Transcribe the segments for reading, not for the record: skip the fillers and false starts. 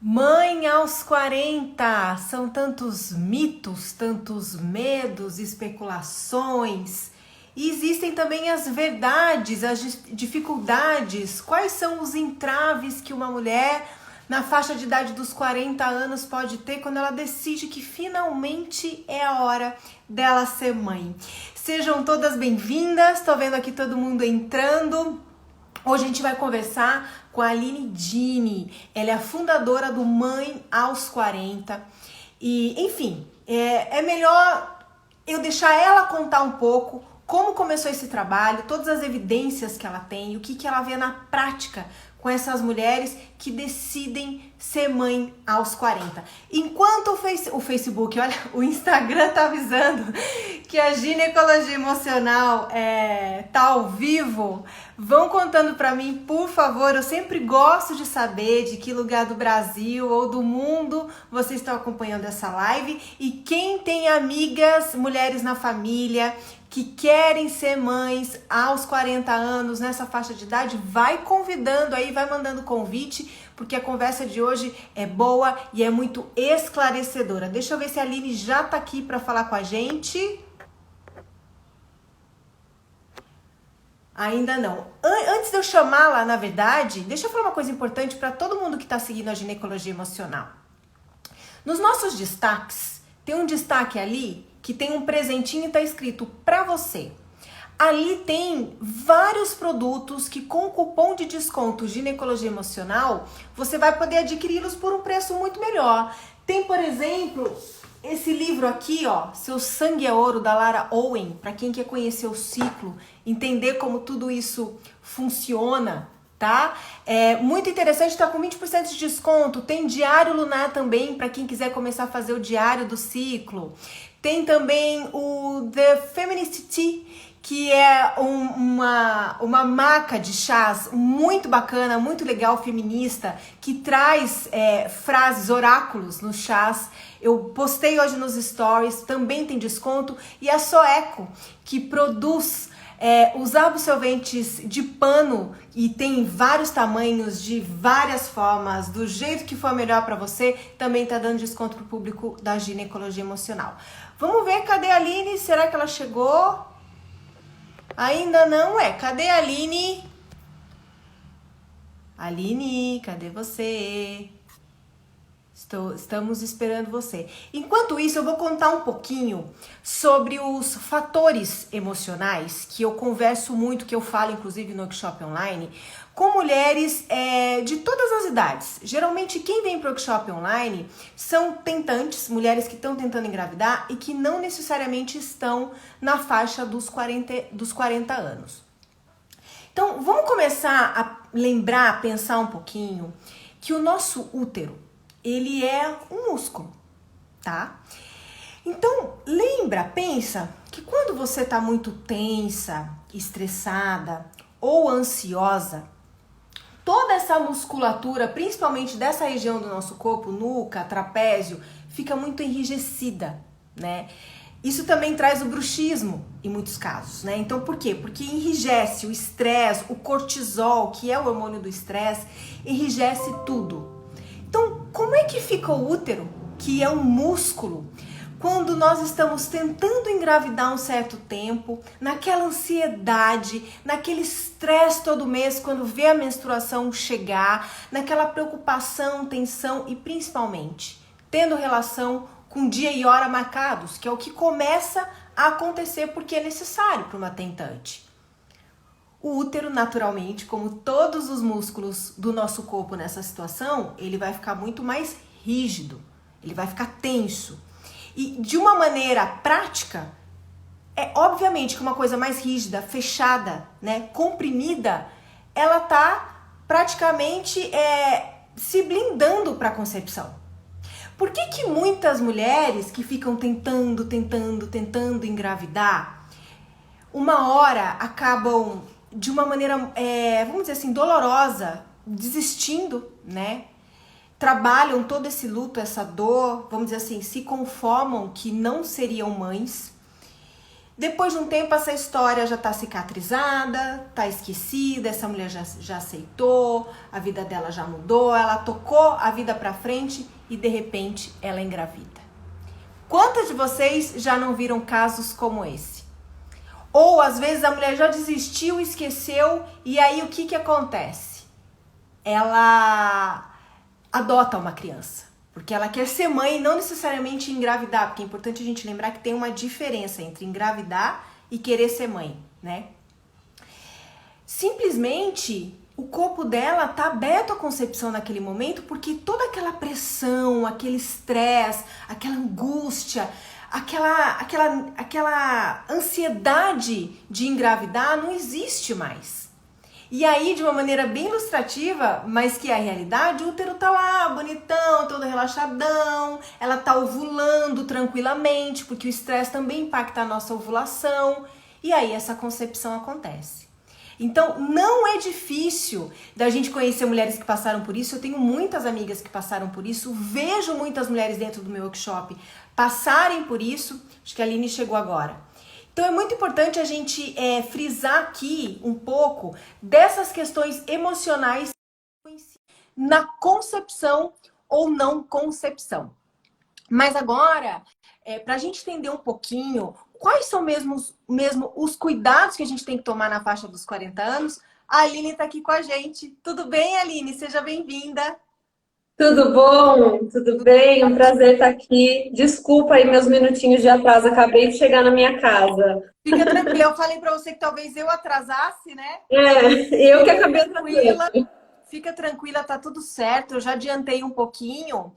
Mãe aos 40, são tantos mitos, tantos medos, especulações. E existem também as verdades, as dificuldades. Quais são os entraves que uma mulher na faixa de idade dos 40 anos pode ter quando ela decide que finalmente é a hora dela ser mãe? Sejam todas bem-vindas, estou vendo aqui todo mundo entrando. Hoje a gente vai conversar com a Aline Dini. Ela é a fundadora do Mãe aos 40. E, enfim, é melhor eu deixar ela contar um pouco como começou esse trabalho, todas as evidências que ela tem, o que ela vê na prática com essas mulheres que decidem ser mãe aos 40. Enquanto o Facebook, olha, o Instagram tá avisando que a ginecologia emocional tá ao vivo, vão contando pra mim, por favor. Eu sempre gosto de saber de que lugar do Brasil ou do mundo vocês estão acompanhando essa live e quem tem amigas, mulheres na família que querem ser mães aos 40 anos, nessa faixa de idade, vai convidando aí, vai mandando convite, porque a conversa de hoje é boa e é muito esclarecedora. Deixa eu ver se a Aline já tá aqui para falar com a gente. Ainda não. Antes de eu chamá-la, na verdade, deixa eu falar uma coisa importante para todo mundo que está seguindo a ginecologia emocional. Nos nossos destaques, tem um destaque ali que tem um presentinho e está escrito para você. Ali tem vários produtos que com o cupom de desconto ginecologia emocional, você vai poder adquiri-los por um preço muito melhor. Tem, por exemplo, esse livro aqui, ó, Seu Sangue é Ouro, da Lara Owen, para quem quer conhecer o ciclo, entender como tudo isso funciona, tá? É muito interessante, tá com 20% de desconto. Tem Diário Lunar também, para quem quiser começar a fazer o diário do ciclo. Tem também o The Feminist Tea, que é uma marca de chás muito bacana, muito legal, feminista, que traz frases, oráculos nos chás. Eu postei hoje nos stories, também tem desconto. E a Soeco, que produz os absorventes de pano e tem vários tamanhos, de várias formas, do jeito que for melhor para você, também tá dando desconto pro público da ginecologia emocional. Vamos ver, cadê a Aline? Será que ela chegou? Ainda não é. Cadê a Aline? Aline, cadê você? Estamos esperando você. Enquanto isso, eu vou contar um pouquinho sobre os fatores emocionais que eu converso muito, que eu falo inclusive no workshop online, com mulheres de todas as idades. Geralmente quem vem para o workshop online são tentantes, mulheres que estão tentando engravidar e que não necessariamente estão na faixa dos 40 anos. Então, vamos começar a lembrar, a pensar um pouquinho que o nosso útero, ele é um músculo, tá? Então, lembra, pensa que quando você tá muito tensa, estressada ou ansiosa, toda essa musculatura, principalmente dessa região do nosso corpo, nuca, trapézio, fica muito enrijecida, né? Isso também traz o bruxismo em muitos casos, né? Então, por quê? Porque enrijece o estresse, o cortisol, que é o hormônio do estresse, enrijece tudo. Então, como é que fica o útero, que é um músculo, quando nós estamos tentando engravidar um certo tempo, naquela ansiedade, naquele estresse todo mês, quando vê a menstruação chegar, naquela preocupação, tensão e principalmente tendo relação com dia e hora marcados, que é o que começa a acontecer porque é necessário para uma tentante. O útero, naturalmente, como todos os músculos do nosso corpo nessa situação, ele vai ficar muito mais rígido, ele vai ficar tenso. E de uma maneira prática, é obviamente que uma coisa mais rígida, fechada, né, comprimida, ela tá praticamente se blindando para a concepção. Por que muitas mulheres que ficam tentando engravidar, uma hora acabam de uma maneira, vamos dizer assim, dolorosa, desistindo, né? Trabalham todo esse luto, essa dor, vamos dizer assim, se conformam que não seriam mães, Depois de um tempo, essa história já tá cicatrizada, tá esquecida, essa mulher já aceitou, a vida dela já mudou, ela tocou a vida pra frente e de repente ela engravida. Quantos de vocês já não viram casos como esse? Ou às vezes a mulher já desistiu, esqueceu, e aí o que acontece? Ela adota uma criança, porque ela quer ser mãe e não necessariamente engravidar, porque é importante a gente lembrar que tem uma diferença entre engravidar e querer ser mãe, né? Simplesmente o corpo dela tá aberto à concepção naquele momento, porque toda aquela pressão, aquele estresse, aquela angústia, aquela ansiedade de engravidar não existe mais. E aí, de uma maneira bem ilustrativa, mas que é a realidade, o útero tá lá, bonitão, todo relaxadão, ela tá ovulando tranquilamente, porque o estresse também impacta a nossa ovulação, e aí essa concepção acontece. Então, não é difícil da gente conhecer mulheres que passaram por isso. Eu tenho muitas amigas que passaram por isso, vejo muitas mulheres dentro do meu workshop passarem por isso. Acho que a Aline chegou agora. Então, é muito importante a gente frisar aqui um pouco dessas questões emocionais na concepção ou não concepção. Mas agora, para a gente entender um pouquinho quais são mesmo os cuidados que a gente tem que tomar na faixa dos 40 anos, a Aline está aqui com a gente. Tudo bem, Aline? Seja bem-vinda. Tudo bom? Tudo bem? Um prazer estar aqui. Desculpa aí meus minutinhos de atraso, acabei de chegar na minha casa. Fica tranquila, eu falei para você que talvez eu atrasasse, né? Eu que acabei atrasando. Fica tranquila, tá tudo certo. Eu já adiantei um pouquinho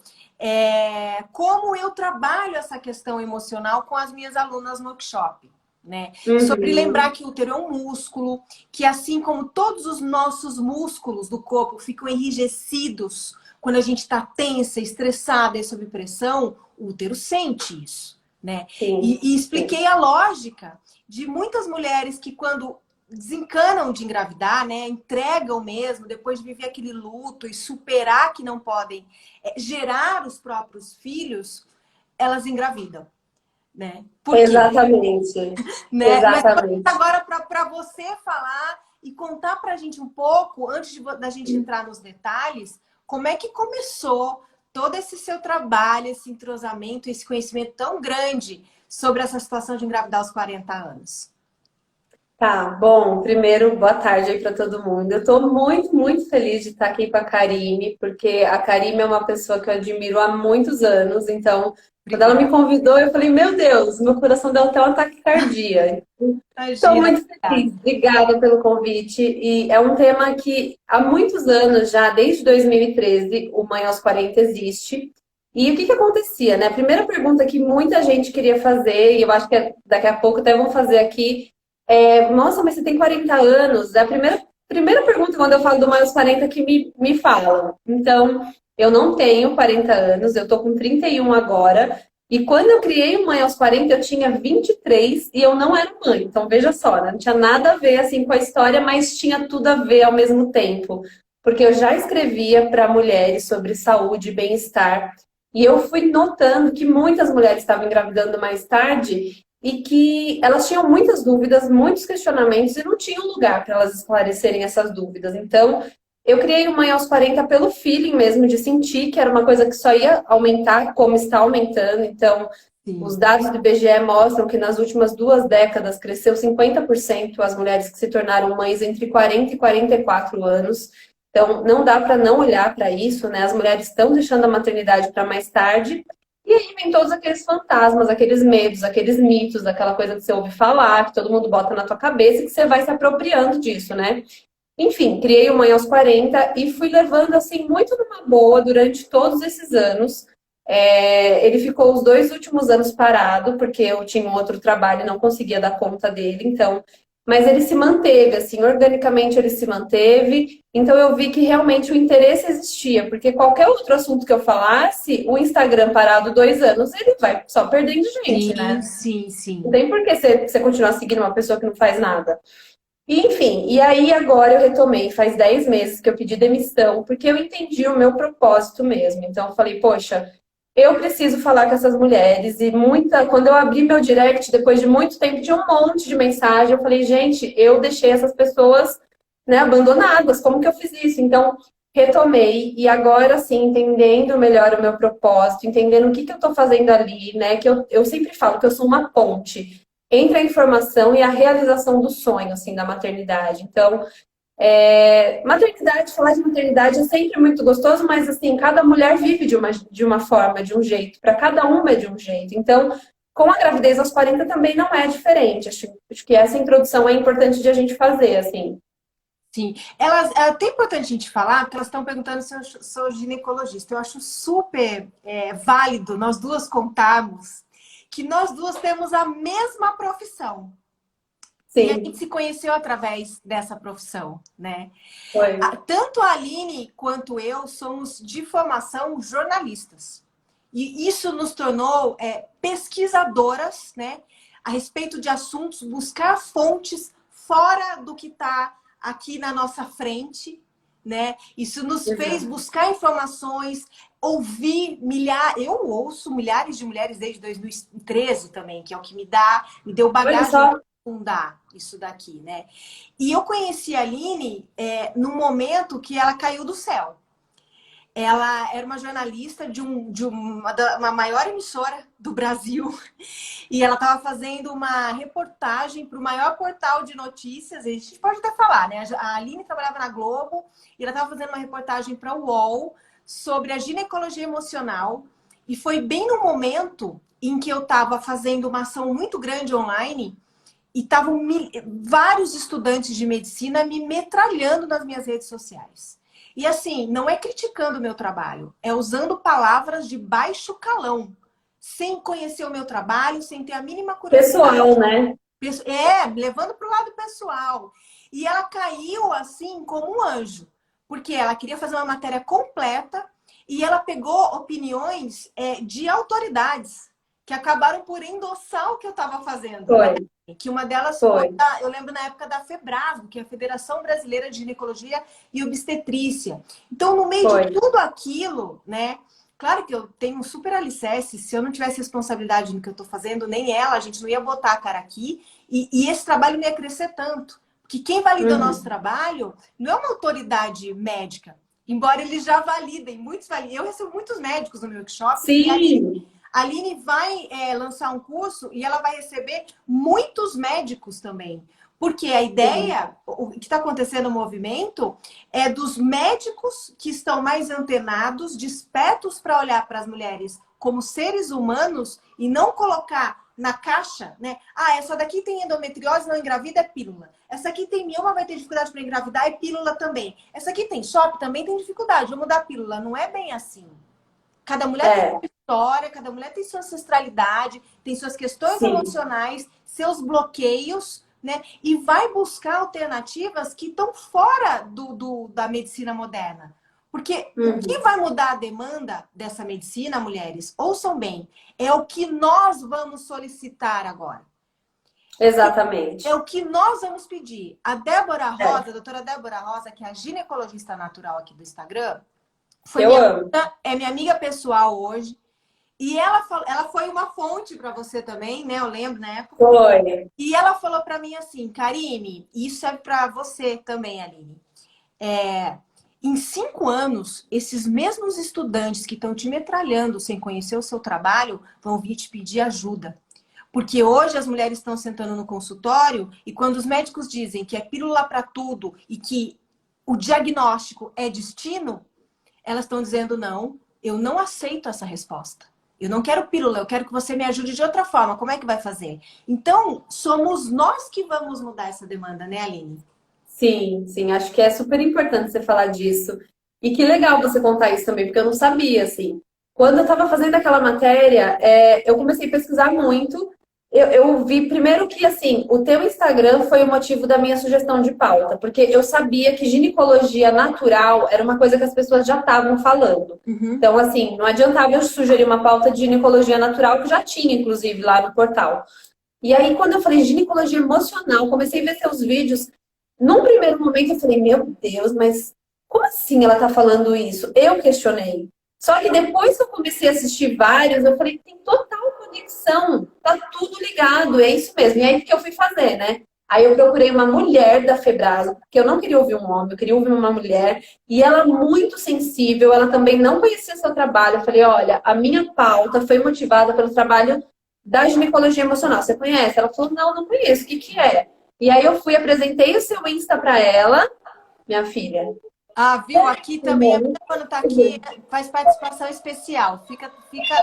como eu trabalho essa questão emocional com as minhas alunas no workshop, né? Sobre lembrar que o útero é um músculo, que assim como todos os nossos músculos do corpo ficam enrijecidos quando a gente está tensa, estressada e sob pressão, o útero sente isso, né? E expliquei a lógica de muitas mulheres que quando desencanam de engravidar, né? Entregam mesmo, depois de viver aquele luto e superar que não podem gerar os próprios filhos, elas engravidam, né? Por quê? Exatamente. Né? Exatamente. Mas agora para você falar e contar pra gente um pouco, antes da gente entrar nos detalhes, como é que começou todo esse seu trabalho, esse entrosamento, esse conhecimento tão grande sobre essa situação de engravidar aos 40 anos? Tá, bom, primeiro, boa tarde aí para todo mundo. Eu estou muito, muito feliz de estar aqui com a Karime, porque a Karime é uma pessoa que eu admiro há muitos anos, então, quando ela me convidou, eu falei, meu Deus, meu coração deu até um taquicardia. Estou muito feliz, obrigada pelo convite. E é um tema que há muitos anos já, desde 2013, o Mãe aos 40 existe. E o que acontecia, né? A primeira pergunta que muita gente queria fazer, e eu acho que daqui a pouco até vão fazer aqui, nossa, mas você tem 40 anos? É a primeira pergunta quando eu falo do Mãe aos 40 que me falam. Então, eu não tenho 40 anos, eu tô com 31 agora. E quando eu criei o Mãe aos 40, eu tinha 23 e eu não era mãe. Então, veja só, né? Não tinha nada a ver assim com a história, mas tinha tudo a ver ao mesmo tempo. Porque eu já escrevia para mulheres sobre saúde e bem-estar. E eu fui notando que muitas mulheres estavam engravidando mais tarde e que elas tinham muitas dúvidas, muitos questionamentos e não tinham lugar para elas esclarecerem essas dúvidas. Então, eu criei o Mãe aos 40 pelo feeling mesmo, de sentir que era uma coisa que só ia aumentar, como está aumentando. Então, os dados do IBGE mostram que nas últimas 2 décadas cresceu 50% as mulheres que se tornaram mães entre 40 e 44 anos. Então, não dá para não olhar para isso, né? As mulheres estão deixando a maternidade para mais tarde. E aí vem todos aqueles fantasmas, aqueles medos, aqueles mitos, aquela coisa que você ouve falar, que todo mundo bota na tua cabeça e que você vai se apropriando disso, né? Enfim, criei o Mãe aos 40 e fui levando assim muito numa boa durante todos esses anos. Ele ficou os 2 últimos anos parado, porque eu tinha um outro trabalho e não conseguia dar conta dele, então. Mas ele se manteve, assim, organicamente ele se manteve. Então eu vi que realmente o interesse existia, porque qualquer outro assunto que eu falasse, o Instagram parado 2 anos, ele vai só perdendo gente, né? Sim. Não tem por que você continuar seguindo uma pessoa que não faz nada. Enfim, e aí agora eu retomei, faz 10 meses que eu pedi demissão, porque eu entendi o meu propósito mesmo. Então eu falei, poxa, eu preciso falar com essas mulheres. E quando eu abri meu direct, depois de muito tempo, tinha um monte de mensagem. Eu falei, gente, eu deixei essas pessoas, né, abandonadas. Como que eu fiz isso? Então, retomei. E agora, sim, entendendo melhor o meu propósito, entendendo o que eu estou fazendo ali, né? Que eu sempre falo que eu sou uma ponte entre a informação e a realização do sonho, assim, da maternidade. Então, maternidade, falar de maternidade é sempre muito gostoso, mas assim, cada mulher vive de uma forma, de um jeito, para cada uma é de um jeito. Então, com a gravidez aos 40 também não é diferente. Acho que essa introdução é importante de a gente fazer, assim. Sim, elas, é até importante a gente falar, porque elas estão perguntando se eu sou ginecologista. Eu acho super válido nós duas contarmos que nós duas temos a mesma profissão. E a gente Sim, se conheceu através dessa profissão, né? foi. Tanto a Aline quanto eu somos de formação jornalistas. E isso nos tornou pesquisadoras, né? A respeito de assuntos, buscar fontes fora do que está aqui na nossa frente, né? Isso nos fez Exato. buscar informações, ouvir milhares. Eu ouço milhares de mulheres desde 2013 também, que é o que me deu Olha bagagem só, para fundar isso daqui, né? E eu conheci a Aline no momento que ela caiu do céu. Ela era uma jornalista uma maior emissora do Brasil e ela estava fazendo uma reportagem para o maior portal de notícias. A gente pode até falar, né? A Aline trabalhava na Globo e ela estava fazendo uma reportagem para o UOL sobre a ginecologia emocional. E foi bem no momento em que eu estava fazendo uma ação muito grande online e estavam vários estudantes de medicina me metralhando nas minhas redes sociais. E assim, não é criticando o meu trabalho, é usando palavras de baixo calão, sem conhecer o meu trabalho, sem ter a mínima pessoal, curiosidade. né? Levando para o lado pessoal. E ela caiu assim como um anjo, porque ela queria fazer uma matéria completa e ela pegou opiniões de autoridades que acabaram por endossar o que eu estava fazendo, né? Foi, Que uma delas foi, foi. eu lembro na época da FEBRASO, que é a Federação Brasileira de Ginecologia e Obstetrícia. Então, no meio de Foi. tudo aquilo, né? Claro que eu tenho um super alicerce. Se eu não tivesse responsabilidade no que eu estou fazendo, nem ela, a gente não ia botar a cara aqui. E esse trabalho não ia crescer tanto. Porque quem valida o nosso Uhum. trabalho não é uma autoridade médica. Embora eles já validem, muitos validem. Eu recebo muitos médicos no meu workshop e Sim. a Aline vai lançar um curso e ela vai receber muitos médicos também. Porque a Sim. ideia, o que está acontecendo no movimento, é dos médicos que estão mais antenados, despertos para olhar para as mulheres como seres humanos e não colocar na caixa, né? Ah, essa daqui tem endometriose, não engravida, é pílula. Essa aqui tem mioma, vai ter dificuldade para engravidar, é pílula também. Essa aqui tem SHOP, também tem dificuldade, vamos dar pílula. Não é bem assim. Cada mulher tem É, sua história, cada mulher tem sua ancestralidade, tem suas questões sim. emocionais, seus bloqueios, né? E vai buscar alternativas que estão fora da medicina moderna. Porque o que Uhum. vai mudar a demanda dessa medicina, mulheres, ouçam bem, é o que nós vamos solicitar agora. É Exatamente. o que nós vamos pedir. A Débora É, Rosa, a doutora Débora Rosa, que é a ginecologista natural aqui do Instagram, eu amo. é minha amiga pessoal hoje. E ela foi uma fonte para você também, né? Eu lembro na época. Foi. E ela falou para mim assim, Karine, isso é para você também, Aline. Em 5 anos, esses mesmos estudantes que estão te metralhando sem conhecer o seu trabalho vão vir te pedir ajuda. Porque hoje as mulheres estão sentando no consultório e quando os médicos dizem que é pílula para tudo e que o diagnóstico é destino, elas estão dizendo não, eu não aceito essa resposta. Eu não quero pílula, eu quero que você me ajude de outra forma. Como é que vai fazer? Então, somos nós que vamos mudar essa demanda, né, Aline? Sim, sim, acho que é super importante você falar disso. E que legal você contar isso também, porque eu não sabia, assim. Quando eu estava fazendo aquela matéria, eu comecei a pesquisar muito. Eu vi primeiro que, assim, o teu Instagram foi o motivo da minha sugestão de pauta, porque eu sabia que ginecologia natural era uma coisa que as pessoas já estavam falando. Uhum. Então, assim, não adiantava eu sugerir uma pauta de ginecologia natural, que já tinha, inclusive, lá no portal. E aí, quando eu falei ginecologia emocional, comecei a ver seus vídeos. Num primeiro momento eu falei, meu Deus, mas como assim ela tá falando isso? Eu questionei. Só que depois que eu comecei a assistir vários, eu falei, tem total conexão, tá tudo ligado, é isso mesmo. E aí, o que eu fui fazer, né? Aí eu procurei uma mulher da Febrasa, porque eu não queria ouvir um homem, eu queria ouvir uma mulher. E ela muito sensível, ela também não conhecia seu trabalho. Eu falei, olha, a minha pauta foi motivada pelo trabalho da ginecologia emocional. Você conhece? Ela falou, não, não conheço, o que que é? E aí eu fui, apresentei o seu Insta para ela, minha filha. Ah, viu? Aqui também, a minha quando tá aqui, faz participação especial.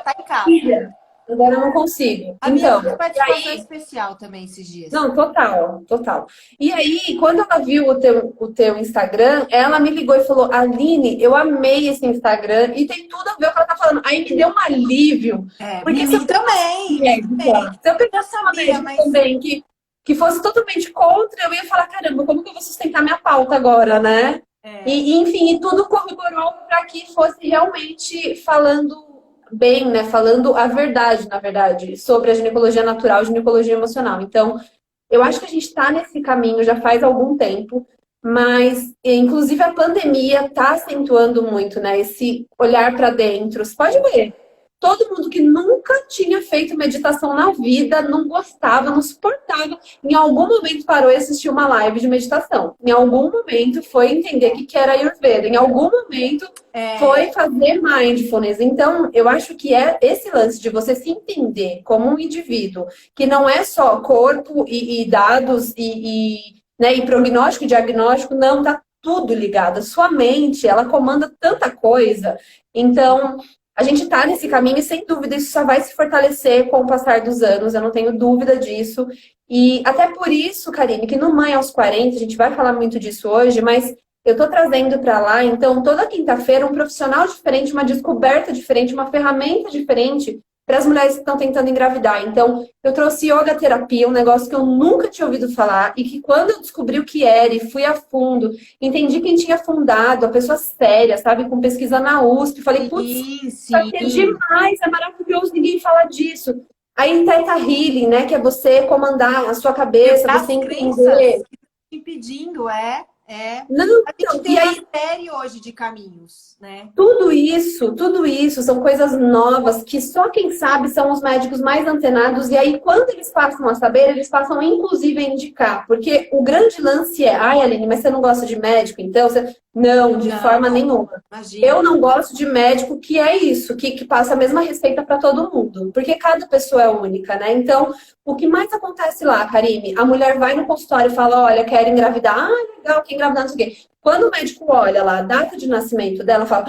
Tá em casa. Filha, agora eu não consigo. A minha Então, fez e participação aí, especial também esses dias. não, total, total. E aí, quando ela viu o teu Instagram, ela me ligou e falou, Aline, eu amei esse Instagram e tem tudo a ver com o que ela tá falando. Aí me deu um alívio. É, Porque se eu mim também, mim também. se eu Eu já pegasse uma sabia, médica mas também que fosse totalmente contra, eu ia falar, caramba, como que eu vou sustentar minha pauta agora, né? é, Enfim, e tudo corroborou para que fosse realmente falando bem, né? Falando a verdade, na verdade, sobre a ginecologia natural e ginecologia emocional. Então, eu acho que a gente está nesse caminho já faz algum tempo, mas inclusive a pandemia está acentuando muito, né? Esse olhar para dentro. Você pode ver, todo mundo que nunca tinha feito meditação na vida, não gostava, não suportava, em algum momento parou e assistiu uma live de meditação. Em algum momento foi entender o que era Ayurveda. Em algum momento foi fazer mindfulness. Então, eu acho que é esse lance de você se entender como um indivíduo, que não é só corpo e dados né, e prognóstico e diagnóstico, não, tá tudo ligado. A sua mente, ela comanda tanta coisa. Então, a gente está nesse caminho e, sem dúvida, isso só vai se fortalecer com o passar dos anos, eu não tenho dúvida disso. E até por isso, Karine, que no Mãe aos 40, a gente vai falar muito disso hoje, mas eu estou trazendo para lá, então, toda quinta-feira, um profissional diferente, uma descoberta diferente, uma ferramenta diferente para as mulheres que estão tentando engravidar. Então, eu trouxe yoga terapia, um negócio que eu nunca tinha ouvido falar e que quando eu descobri o que era e fui a fundo, entendi quem tinha fundado, a pessoa séria, sabe, com pesquisa na USP, falei, putz, sim, isso aqui é sim. demais, é maravilhoso, ninguém fala disso. Aí Theta Healing, né, que é você comandar a sua cabeça, Quebrar você as crenças entender. que estão te impedindo, é. Não, A gente então, tem e uma aí série hoje de caminhos, né? tudo isso são coisas novas que só quem sabe são os médicos mais antenados. E aí, quando eles passam a saber, eles passam inclusive a indicar. Porque o grande lance é, ai, Aline, mas você não gosta de médico, então? Não, de forma Não, nenhuma. Eu imagina. não gosto de médico que é isso, que passa a mesma receita para todo mundo. Porque cada pessoa é única, né? Então, o que mais acontece lá, Karime? A mulher vai no consultório e fala, olha, quero engravidar. Ah, legal, quer engravidar, não sei o quê. Quando o médico olha lá a data de nascimento dela, fala,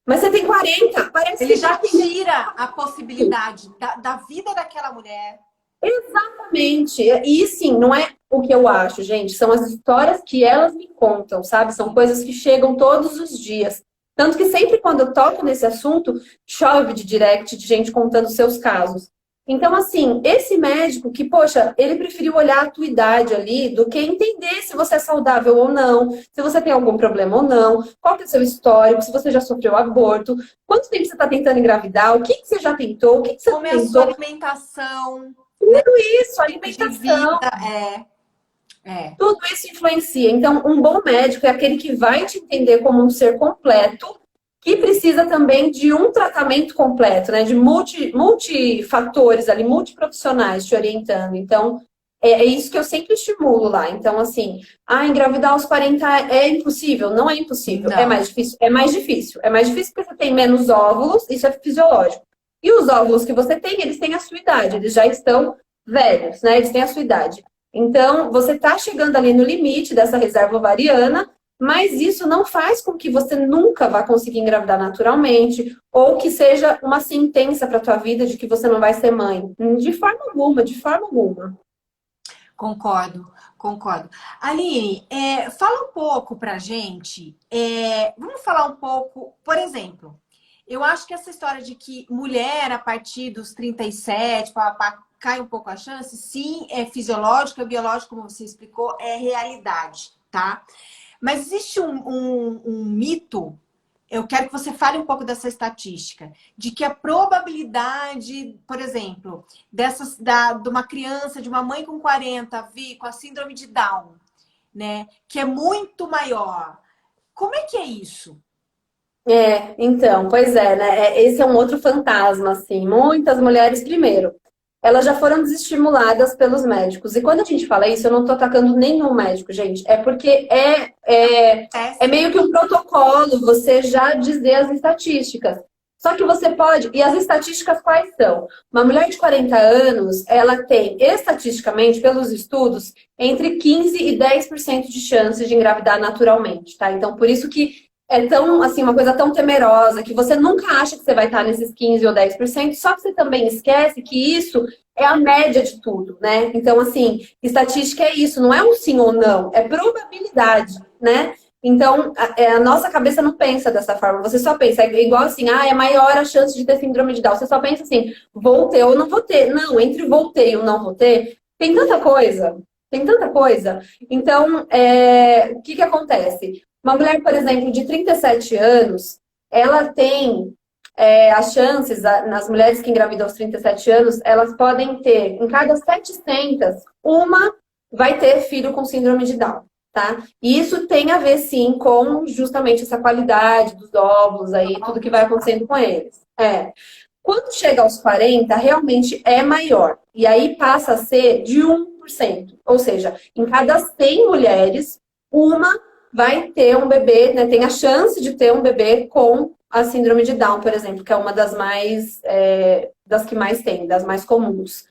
mas você tem 40, parece Ele que já já tem. tira a possibilidade da vida daquela mulher. Exatamente. E sim, não é o que eu acho, gente. São as histórias que elas me contam, sabe? São coisas que chegam todos os dias. Tanto que sempre quando eu toco nesse assunto, chove de direct de gente contando seus casos. Então, assim, esse médico que, poxa, ele preferiu olhar a tua idade ali do que entender se você é saudável ou não, se você tem algum problema ou não, qual que é o seu histórico, se você já sofreu aborto, quanto tempo você está tentando engravidar, o que que você já tentou, o que que você Como não é a sua tentou. alimentação, Tudo isso, tipo de vida, alimentação, é. tudo isso influencia. Então, um bom médico é aquele que vai te entender como um ser completo, que precisa também de um tratamento completo, né? De multifatores ali, multiprofissionais te orientando. Então, é isso que eu sempre estimulo lá. Então, assim, engravidar aos 40 é impossível? Não é impossível, é Não. mais difícil. É mais difícil. É mais difícil porque você tem menos óvulos, isso é fisiológico. E os óvulos que você tem, eles têm a sua idade, eles já estão velhos, né? Eles têm a sua idade. Então, você está chegando ali no limite dessa reserva ovariana, mas isso não faz com que você nunca vá conseguir engravidar naturalmente, ou que seja uma sentença para a tua vida de que você não vai ser mãe. De forma alguma, de forma alguma. Concordo, concordo. Aline, fala um pouco pra gente. Vamos falar um pouco, por exemplo, eu acho que essa história de que mulher a partir dos 37, cai um pouco a chance, sim, é fisiológico, é biológico, como você explicou, é realidade, tá? Mas existe um mito, eu quero que você fale um pouco dessa estatística, de que a probabilidade, por exemplo, de uma criança, de uma mãe com 40 vir com a síndrome de Down, né, que é muito maior. Como é que é isso? Então, pois é, né? Esse é um outro fantasma, assim. Muitas mulheres, primeiro, elas já foram desestimuladas pelos médicos. E quando a gente fala isso, eu não estou atacando nenhum médico, gente. É porque é meio que um protocolo você já dizer as estatísticas. Só que você pode. E as estatísticas quais são? Uma mulher de 40 anos, ela tem, estatisticamente, pelos estudos, entre 15 e 10% de chance de engravidar naturalmente, tá? Então, por isso que é tão, assim, uma coisa tão temerosa, que você nunca acha que você vai estar nesses 15 ou 10%, só que você também esquece que isso é a média de tudo, né? Então, assim, estatística é isso, não é um sim ou não, é probabilidade, né? Então, a nossa cabeça não pensa dessa forma, você só pensa, é igual assim, é maior a chance de ter síndrome de Down, você só pensa assim, vou ter ou não vou ter. Não, entre vou ter e o não vou ter, tem tanta coisa, tem tanta coisa. Então, o que que acontece? Uma mulher, por exemplo, de 37 anos, ela tem as chances, nas mulheres que engravidam aos 37 anos, elas podem ter, em cada 700, uma vai ter filho com síndrome de Down, tá? E isso tem a ver, sim, com justamente essa qualidade dos óvulos aí, tudo que vai acontecendo com eles. Quando chega aos 40, realmente é maior. E aí passa a ser de 1%. Ou seja, em cada 100 mulheres, uma vai ter um bebê, né? Tem a chance de ter um bebê com a síndrome de Down, por exemplo, que é uma das mais, das que mais tem, das mais comuns.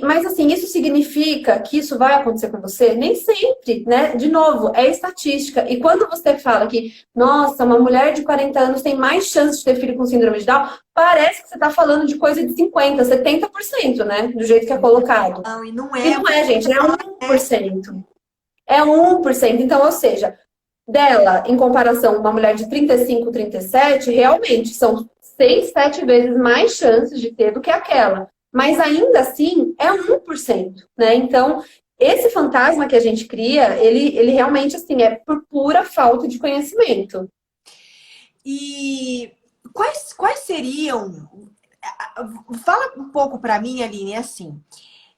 Mas assim, isso significa que isso vai acontecer com você? Nem sempre, né? De novo, é estatística. E quando você fala que, nossa, uma mulher de 40 anos tem mais chance de ter filho com síndrome de Down, parece que você está falando de coisa de 50, 70%, né? Do jeito que é colocado. Não, e não E não é, gente, é 1%. É 1%. Então, ou seja, dela, em comparação a uma mulher de 35, 37, realmente são 6, 7 vezes mais chances de ter do que aquela. Mas ainda assim, é 1%, né? Então, esse fantasma que a gente cria, ele realmente, assim, é por pura falta de conhecimento. E quais seriam... Fala um pouco para mim, Aline, assim,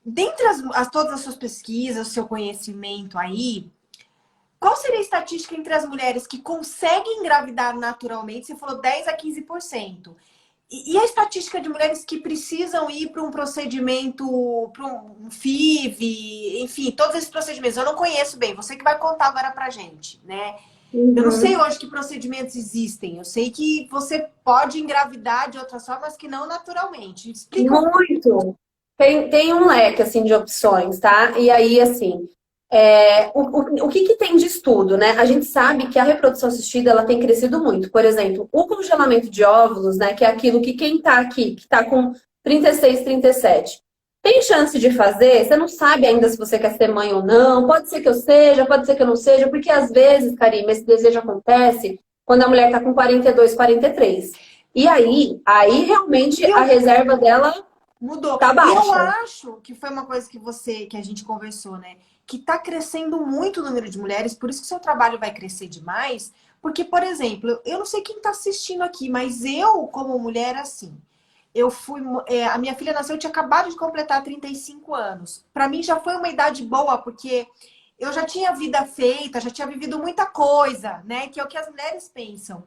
dentre todas as suas pesquisas, o seu conhecimento aí, qual seria a estatística entre as mulheres que conseguem engravidar naturalmente? Você falou 10 a 15%. E a estatística de mulheres que precisam ir para um procedimento, para um FIV, enfim, todos esses procedimentos. Eu não conheço bem, você que vai contar agora pra gente, né? Eu não sei hoje que procedimentos existem. Eu sei que você pode engravidar de outras formas que não naturalmente. Explica. Muito. Tem um leque, assim, de opções, tá? E aí, assim, o que que tem de estudo, né? A gente sabe que a reprodução assistida, ela tem crescido muito. Por exemplo, o congelamento de óvulos, né? Que é aquilo que quem tá aqui, que tá com 36, 37, tem chance de fazer, você não sabe ainda se você quer ser mãe ou não, pode ser que eu seja, pode ser que eu não seja, porque às vezes, Karima, esse desejo acontece quando a mulher tá com 42, 43. E aí realmente a reserva dela mudou. tá E eu baixa. acho que foi uma coisa que a gente conversou, né? Que tá crescendo muito o número de mulheres, por isso que o seu trabalho vai crescer demais. Porque, por exemplo, eu não sei quem tá assistindo aqui, mas eu, como mulher, assim, eu fui. A minha filha nasceu, eu tinha acabado de completar 35 anos. Para mim já foi uma idade boa, porque eu já tinha vida feita, já tinha vivido muita coisa, né? Que é o que as mulheres pensam.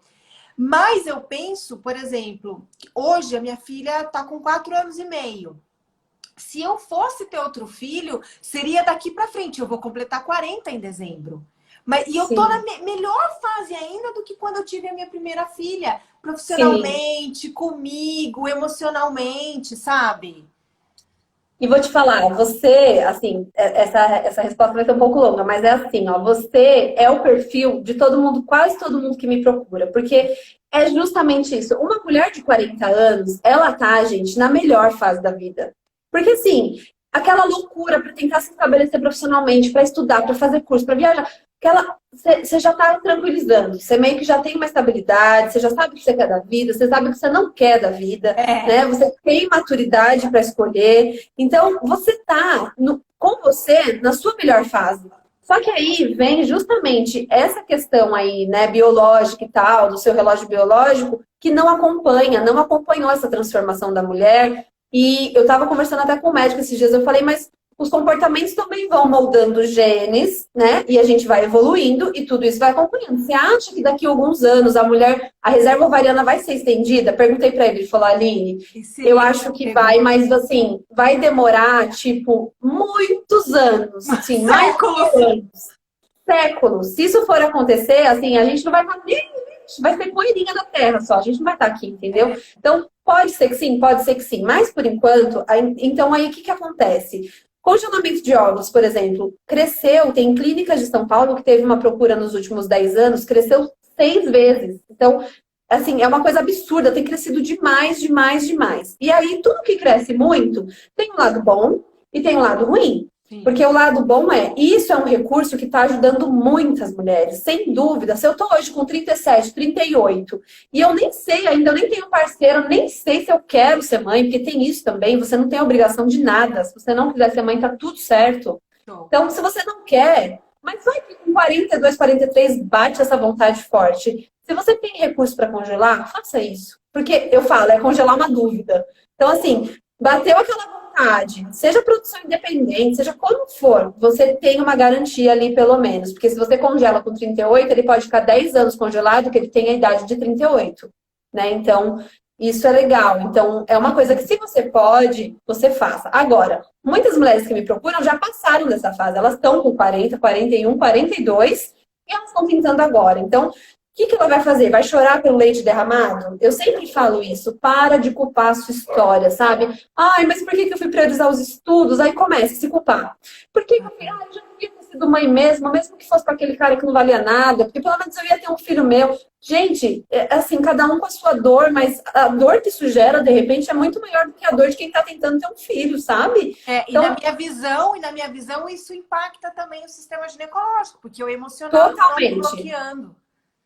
Mas eu penso, por exemplo, que hoje a minha filha tá com 4 anos e meio. Se eu fosse ter outro filho, seria daqui para frente. Eu vou completar 40 em dezembro. E eu tô Sim, na melhor fase ainda do que quando eu tive a minha primeira filha. sim. Profissionalmente, comigo, emocionalmente, sabe? E vou te falar, você, assim, essa resposta vai ser um pouco longa, mas é assim, ó, você é o perfil de todo mundo, quase todo mundo que me procura, porque é justamente isso. Uma mulher de 40 anos, ela tá, gente, na melhor fase da vida. Porque, assim, aquela loucura para tentar se estabelecer profissionalmente, para estudar, para fazer curso, para viajar, você já tá tranquilizando, você meio que já tem uma estabilidade, você já sabe o que você quer da vida, você sabe o que você não quer da vida, né? Você tem maturidade para escolher. Então, você tá com você na sua melhor fase. Só que aí vem justamente essa questão aí, né, biológica e tal, do seu relógio biológico, que não acompanha, não acompanhou essa transformação da mulher. E eu estava conversando até com o médico esses dias, eu falei, mas os comportamentos também vão moldando os genes, né? E a gente vai evoluindo e tudo isso vai acompanhando. Você acha que daqui a alguns anos a reserva ovariana vai ser estendida? Perguntei pra ele falou, Aline, eu acho que vai, mas assim, vai demorar, tipo, muitos anos. Assim, mais de anos. Séculos. Se isso for acontecer, assim, a gente não vai estar nem... Vai ser poeirinha na Terra só, a gente não vai estar aqui, entendeu? Então, pode ser que sim, pode ser que sim. Mas, por enquanto, então aí o que acontece? Congelamento de óvulos, por exemplo, cresceu, tem clínicas de São Paulo que teve uma procura nos últimos 10 anos, cresceu 6 vezes. Então, assim, é uma coisa absurda, tem crescido demais, demais, demais. E aí, tudo que cresce muito, tem um lado bom e tem um lado ruim. Porque o lado bom isso é um recurso que está ajudando muitas mulheres, sem dúvida. Se eu estou hoje com 37, 38, e eu nem sei ainda, eu nem tenho parceiro, nem sei se eu quero ser mãe, porque tem isso também, você não tem obrigação de nada. Se você não quiser ser mãe, tá tudo certo. Então, se você não quer, mas vai que com 42, 43 bate essa vontade forte. Se você tem recurso para congelar, faça isso. Porque eu falo, é congelar uma dúvida. Então, assim, bateu aquela vontade, seja produção independente, seja como for, você tem uma garantia ali pelo menos. Porque se você congela com 38, ele pode ficar 10 anos congelado, que ele tem a idade de 38, né? Então, isso é legal. Então, é uma coisa que se você pode, você faça. Agora, muitas mulheres que me procuram já passaram dessa fase. Elas estão com 40, 41, 42 e elas estão pintando agora. Então, o que ela vai fazer? Vai chorar pelo leite derramado? Eu sempre falo isso. Para de culpar a sua história, sabe? Ai, mas por que eu fui priorizar os estudos? Aí começa a se culpar. Por que eu fui? Ah, eu já não ia ter sido mãe mesmo que fosse para aquele cara que não valia nada. Porque pelo menos eu ia ter um filho meu. Gente, assim, cada um com a sua dor, mas a dor que isso gera, de repente, é muito maior do que a dor de quem está tentando ter um filho, sabe? Então, e na minha visão, isso impacta também o sistema ginecológico, porque o emocional está bloqueando.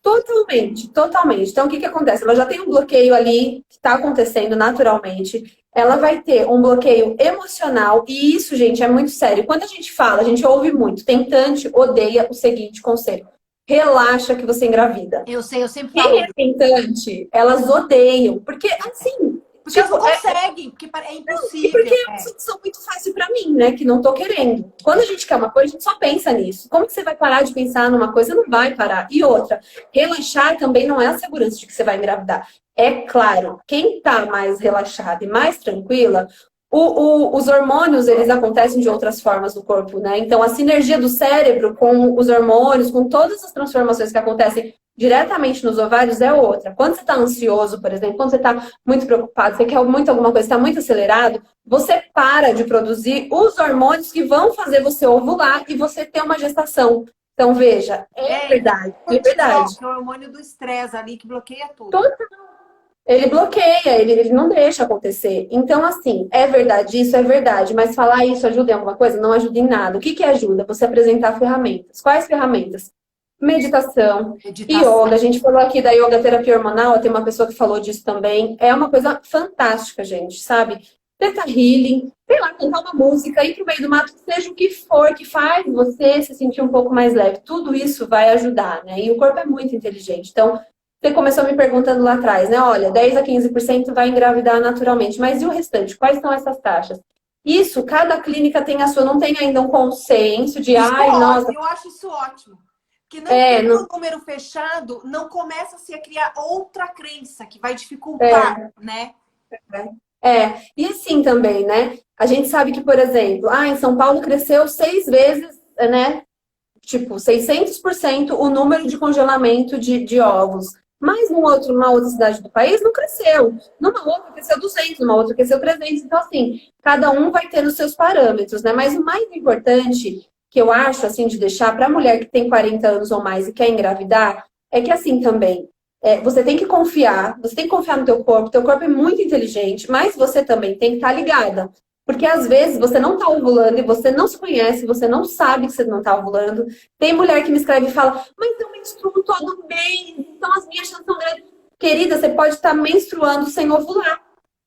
Totalmente, totalmente. Então, o que acontece? Ela já tem um bloqueio ali que está acontecendo naturalmente. Ela vai ter um bloqueio emocional. E isso, gente, é muito sério. Quando a gente fala, a gente ouve muito. Tentante odeia o seguinte conselho. Relaxa que você engravida. Eu sei, eu sempre falo. Quem é tentante, elas odeiam. Porque, assim... Porque elas não conseguem, porque é impossível. Porque é uma solução muito fácil pra mim, né? Que não tô querendo. Quando a gente quer uma coisa, a gente só pensa nisso. Como que você vai parar de pensar numa coisa? Não vai parar. E outra, relaxar também não é a segurança de que você vai engravidar. É claro, quem tá mais relaxada e mais tranquila, os hormônios, eles acontecem de outras formas no corpo, né? Então, a sinergia do cérebro com os hormônios, com todas as transformações que acontecem diretamente nos ovários é outra. Quando você está ansioso, por exemplo, quando você está muito preocupado, você quer muito alguma coisa, está muito acelerado, você para de produzir os hormônios que vão fazer você ovular e você ter uma gestação. Então, veja, é verdade. É verdade. É o hormônio do estresse ali que bloqueia tudo. Total. Ele bloqueia, ele não deixa acontecer. Então, assim, é verdade, isso é verdade, mas falar isso ajuda em alguma coisa? Não ajuda em nada. O que ajuda? Você apresentar ferramentas. Quais ferramentas? Meditação, yoga. A gente falou aqui da yoga terapia hormonal, tem uma pessoa que falou disso também. É uma coisa fantástica, gente, sabe? Teta healing, sei lá, cantar uma música, ir pro meio do mato, seja o que for, que faz você se sentir um pouco mais leve. Tudo isso vai ajudar, né? E o corpo é muito inteligente. Então, você começou me perguntando lá atrás, né? Olha, 10 a 15% vai engravidar naturalmente. Mas e o restante? Quais são essas taxas? Isso, cada clínica tem a sua, não tem ainda um consenso de, nossa... Eu acho isso ótimo. Porque não tem um número fechado, não começa-se a criar outra crença que vai dificultar, né? E assim também, né? A gente sabe que, por exemplo, em São Paulo cresceu 6 vezes, né? Tipo, 600% o número de congelamento de ovos. Mas numa outra cidade do país não cresceu. Numa outra cresceu 200, numa outra cresceu 300. Então, assim, cada um vai ter os seus parâmetros, né? Mas o mais importante que eu acho, assim, de deixar para a mulher que tem 40 anos ou mais e quer engravidar, é que, assim, também, você tem que confiar no teu corpo é muito inteligente, mas você também tem que estar ligada. Porque às vezes você não está ovulando e você não se conhece, você não sabe que você não está ovulando. Tem mulher que me escreve e fala, mas eu menstruo todo mês, então as minhas chances são grandes. Querida, você pode estar menstruando sem ovular.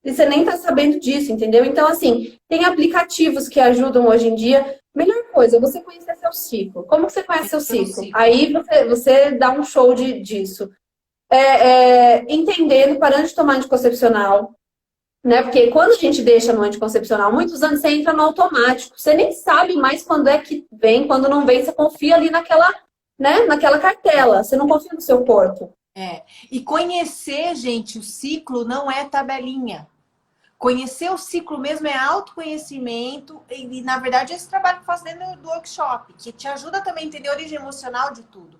E você nem está sabendo disso, entendeu? Então, assim, tem aplicativos que ajudam hoje em dia. Melhor coisa, você conhecer seu ciclo. Como que você conhece seu ciclo? Aí você dá um show disso. Entendendo, parando de tomar anticoncepcional. né? Porque quando a gente deixa no anticoncepcional muitos anos, você entra no automático. Você nem sabe mais quando é que vem, quando não vem, você confia ali naquela, né, naquela cartela. Você não confia no seu corpo. É. E conhecer, gente, o ciclo não é tabelinha. Conhecer o ciclo mesmo é autoconhecimento e, na verdade, esse trabalho que eu faço dentro do workshop, que te ajuda também a entender a origem emocional de tudo.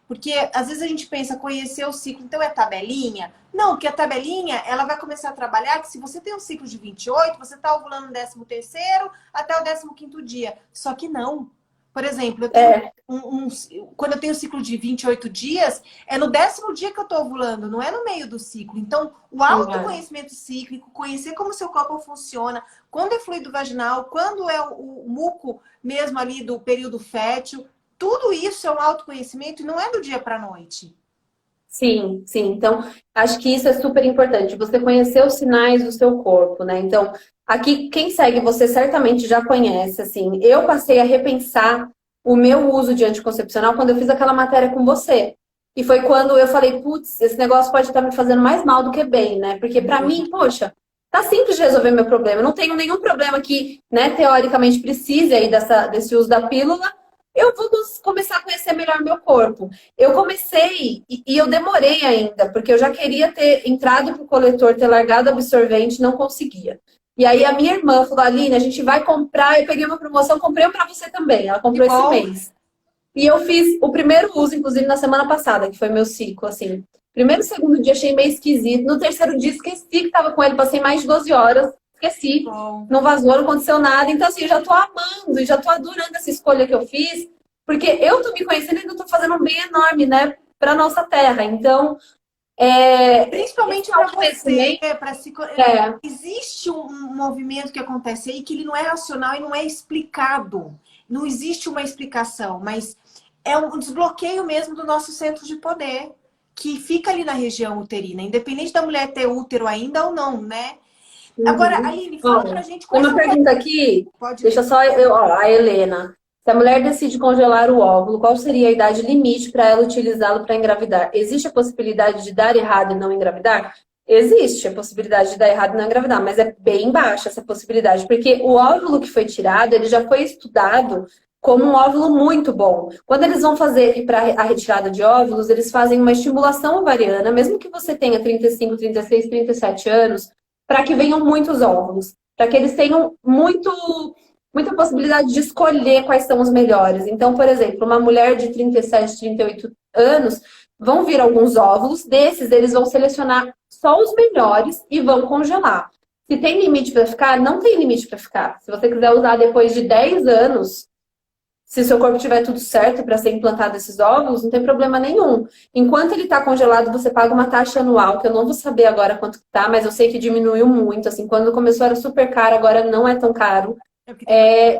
Porque às vezes a gente pensa conhecer o ciclo, então é tabelinha? Não, porque a tabelinha, ela vai começar a trabalhar que se você tem um ciclo de 28, você está ovulando no 13º até o 15º dia. Só que não. Por exemplo, eu tenho É, quando eu tenho um ciclo de 28 dias, é no 10º dia que eu estou ovulando, não é no meio do ciclo. Então, o exato. autoconhecimento cíclico, conhecer como o seu corpo funciona, quando é fluido vaginal, quando é o muco mesmo ali do período fértil, tudo isso é um autoconhecimento e não é do dia para a noite. Sim, sim. Então, acho que isso é super importante. Você conhecer os sinais do seu corpo, né? Então, aqui, quem segue você certamente já conhece, assim. Eu passei a repensar o meu uso de anticoncepcional quando eu fiz aquela matéria com você. E foi quando eu falei, putz, esse negócio pode estar me fazendo mais mal do que bem, né? Porque pra mim, poxa, tá simples de resolver meu problema. Eu não tenho nenhum problema que, né, teoricamente precise aí desse uso da pílula. Eu vou começar a conhecer melhor meu corpo. Eu comecei e eu demorei ainda, porque eu já queria ter entrado pro coletor, ter largado absorvente, não conseguia. E aí a minha irmã falou, Aline, a gente vai comprar, eu peguei uma promoção, comprei um para você também. Ela Que comprou esse bom. mês. E eu fiz o primeiro uso, inclusive, na semana passada, que foi meu ciclo, assim. Primeiro, segundo dia achei meio esquisito. No terceiro dia esqueci que estava com ele, passei mais de 12 horas, esqueci. Bom. Não vazou, não aconteceu nada. Então, assim, eu já tô amando e já tô adorando essa escolha que eu fiz, porque eu tô me conhecendo e ainda tô fazendo um bem enorme, né, para nossa terra. Então, esse Principalmente para você, autoconhecimento para se. é, Existe um movimento que acontece aí que ele não é racional e não é explicado. Não existe uma explicação, mas é um desbloqueio mesmo do nosso centro de poder, que fica ali na região uterina, independente da mulher ter útero ainda ou não, né? Agora, uhum. Aline, fala pra Olha, gente tem quais uma são. pergunta aqui, Pode deixa ler. só eu, ó, a Helena. Se a mulher decide congelar o óvulo, qual seria a idade limite para ela utilizá-lo para engravidar? Existe a possibilidade de dar errado e não engravidar? Existe a possibilidade de dar errado e não engravidar, mas é bem baixa essa possibilidade, porque o óvulo que foi tirado, ele já foi estudado como um óvulo muito bom. Quando eles vão fazer para a retirada de óvulos, eles fazem uma estimulação ovariana, mesmo que você tenha 35, 36, 37 anos, para que venham muitos óvulos, para que eles tenham muita possibilidade de escolher quais são os melhores. Então, por exemplo, uma mulher de 37, 38 anos, vão vir alguns óvulos, desses eles vão selecionar só os melhores e vão congelar. Se tem limite para ficar, não tem limite para ficar. Se você quiser usar depois de 10 anos, se seu corpo tiver tudo certo para ser implantado esses óvulos, não tem problema nenhum. Enquanto ele está congelado, você paga uma taxa anual, que eu não vou saber agora quanto está, mas eu sei que diminuiu muito. Assim, quando começou era super caro, agora não é tão caro. É porque tem mais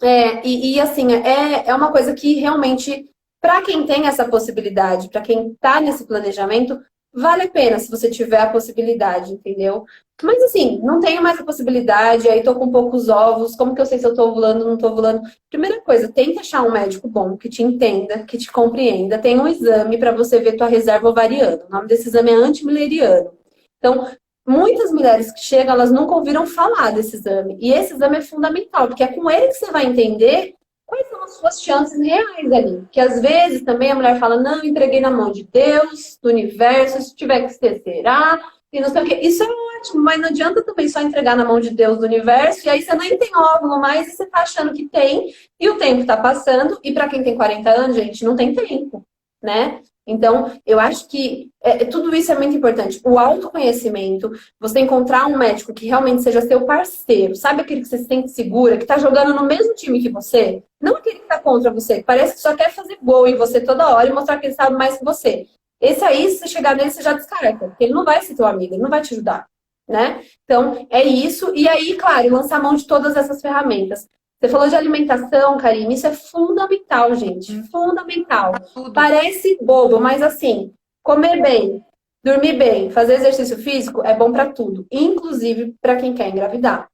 É, benefício. assim, é uma coisa que realmente, para quem tem essa possibilidade, para quem está nesse planejamento, vale a pena se você tiver a possibilidade, entendeu? Mas assim, não tenho mais a possibilidade, aí tô com poucos ovos, como que eu sei se eu tô ovulando ou não tô ovulando? Primeira coisa, tenta achar um médico bom, que te entenda, que te compreenda. Tem um exame para você ver tua reserva ovariana. O nome desse exame é antimileriano. Então, muitas mulheres que chegam, elas nunca ouviram falar desse exame. E esse exame é fundamental, porque é com ele que você vai entender quais são as suas chances reais ali. Porque às vezes também a mulher fala, não, entreguei na mão de Deus, do universo, se tiver que ser, será. E não sei o quê. Isso é ótimo, mas não adianta também só entregar na mão de Deus, do universo, e aí você nem tem óvulo mais e você tá achando que tem, e o tempo tá passando, e para quem tem 40 anos, gente, não tem tempo, né? Então, eu acho que tudo isso é muito importante. O autoconhecimento, você encontrar um médico que realmente seja seu parceiro, sabe aquele que você se sente segura, que tá jogando no mesmo time que você, não aquele que tá contra você, que parece que só quer fazer gol em você toda hora e mostrar que ele sabe mais que você. Esse aí, se você chegar nele, você já descarta, porque ele não vai ser teu amigo, ele não vai te ajudar, né? Então, é isso. E aí, claro, lançar mão de todas essas ferramentas. Você falou de alimentação, Karine, isso é fundamental, gente. Fundamental. Tudo. Parece bobo, mas assim, comer bem, dormir bem, fazer exercício físico é bom para tudo, inclusive para quem quer engravidar.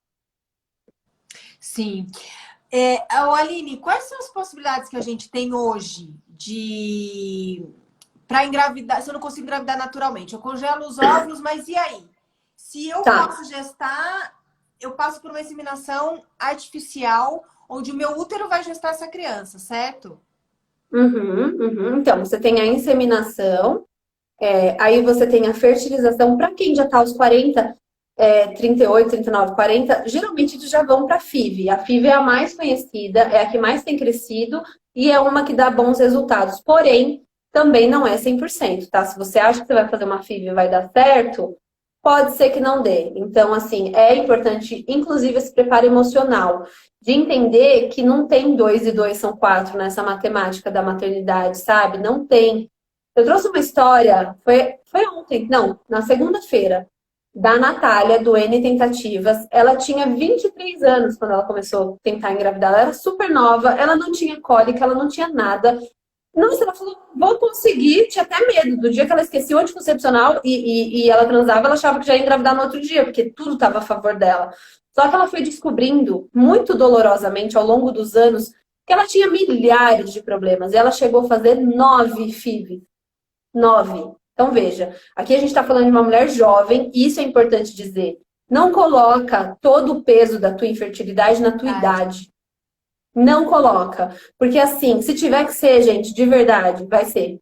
Sim. Aline, quais são as possibilidades que a gente tem hoje de para engravidar? Se eu não consigo engravidar naturalmente, eu congelo os óvulos, mas e aí? Se eu Tá. posso gestar, eu passo por uma inseminação artificial, onde o meu útero vai gestar essa criança, certo? Uhum, uhum. Então, você tem a inseminação, aí você tem a fertilização. Para quem já está aos 40, 38, 39, 40, geralmente eles já vão para a FIV. A FIV é a mais conhecida, é a que mais tem crescido e é uma que dá bons resultados. Porém, também não é 100%, tá? Se você acha que você vai fazer uma FIV e vai dar certo, pode ser que não dê. Então, assim, é importante, inclusive, esse preparo emocional, de entender que não tem 2 e 2 são 4 nessa matemática da maternidade, sabe? Não tem. Eu trouxe uma história, foi ontem, não, na segunda-feira, da Natália, do N Tentativas. Ela tinha 23 anos quando ela começou a tentar engravidar. Ela era super nova, ela não tinha cólica, ela não tinha nada. Nossa, ela falou, vou conseguir, tinha até medo. Do dia que ela esquecia o anticoncepcional e ela transava, ela achava que já ia engravidar no outro dia, porque tudo estava a favor dela. Só que ela foi descobrindo, muito dolorosamente, ao longo dos anos, que ela tinha milhares de problemas. E ela chegou a fazer 9 FIV. 9. Então, veja, aqui a gente está falando de uma mulher jovem, e isso é importante dizer. Não coloca todo o peso da tua infertilidade na tua Verdade. idade. Não coloca. Porque assim, se tiver que ser, gente, de verdade, vai ser.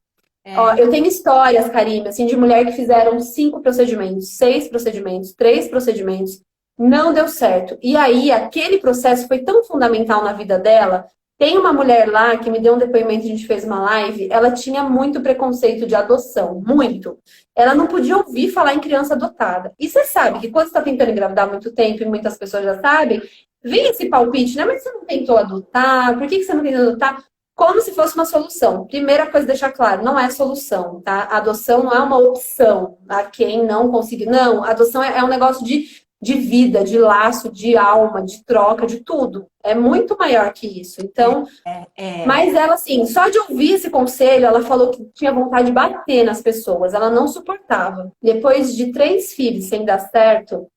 Ó, É, eu tenho histórias, Karine, assim, de mulher que fizeram 5 procedimentos, 6 procedimentos, 3 procedimentos, não deu certo. E aí, aquele processo foi tão fundamental na vida dela. Tem uma mulher lá que me deu um depoimento, a gente fez uma live, ela tinha muito preconceito de adoção, muito. Ela não podia ouvir falar em criança adotada. E você sabe que quando você está tentando engravidar há muito tempo, e muitas pessoas já sabem, vem esse palpite, né? Mas você não tentou adotar? Por que você não tentou adotar? Como se fosse uma solução. Primeira coisa, deixar claro, não é solução, tá? A adoção não é uma opção a quem não conseguir. Não, a adoção é um negócio de vida, de laço, de alma, de troca, de tudo. É muito maior que isso. Então, é. mas ela, assim, só de ouvir esse conselho, ela falou que tinha vontade de bater nas pessoas. Ela não suportava. Depois de 3 filhos sem dar certo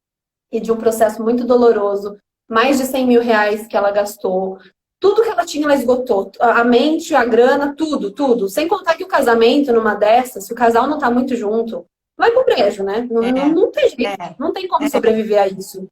e de um processo muito doloroso, mais de 100 mil reais que ela gastou, tudo que ela tinha, ela esgotou. A mente, a grana, tudo, tudo. Sem contar que o casamento, numa dessas, se o casal não tá muito junto, vai pro brejo, né? Não, É, não, não tem jeito, é, não tem como é, sobreviver a isso.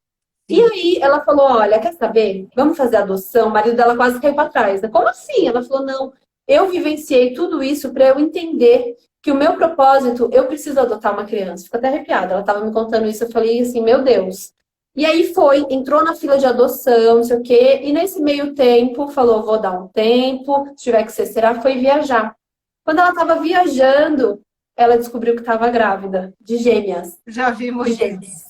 E sim. aí ela falou, olha, quer saber? Vamos fazer adoção? O marido dela quase caiu para trás, né? Como assim? Ela falou, não, eu vivenciei tudo isso para eu entender que o meu propósito, eu preciso adotar uma criança. Fico até arrepiada. Ela estava me contando isso, eu falei assim, meu Deus. E aí foi, entrou na fila de adoção, não sei o quê, e nesse meio tempo falou, vou dar um tempo, se tiver que ser, será, foi viajar. Quando ela estava viajando, ela descobriu que estava grávida, de gêmeas, Já vi de muito gêmeos. isso.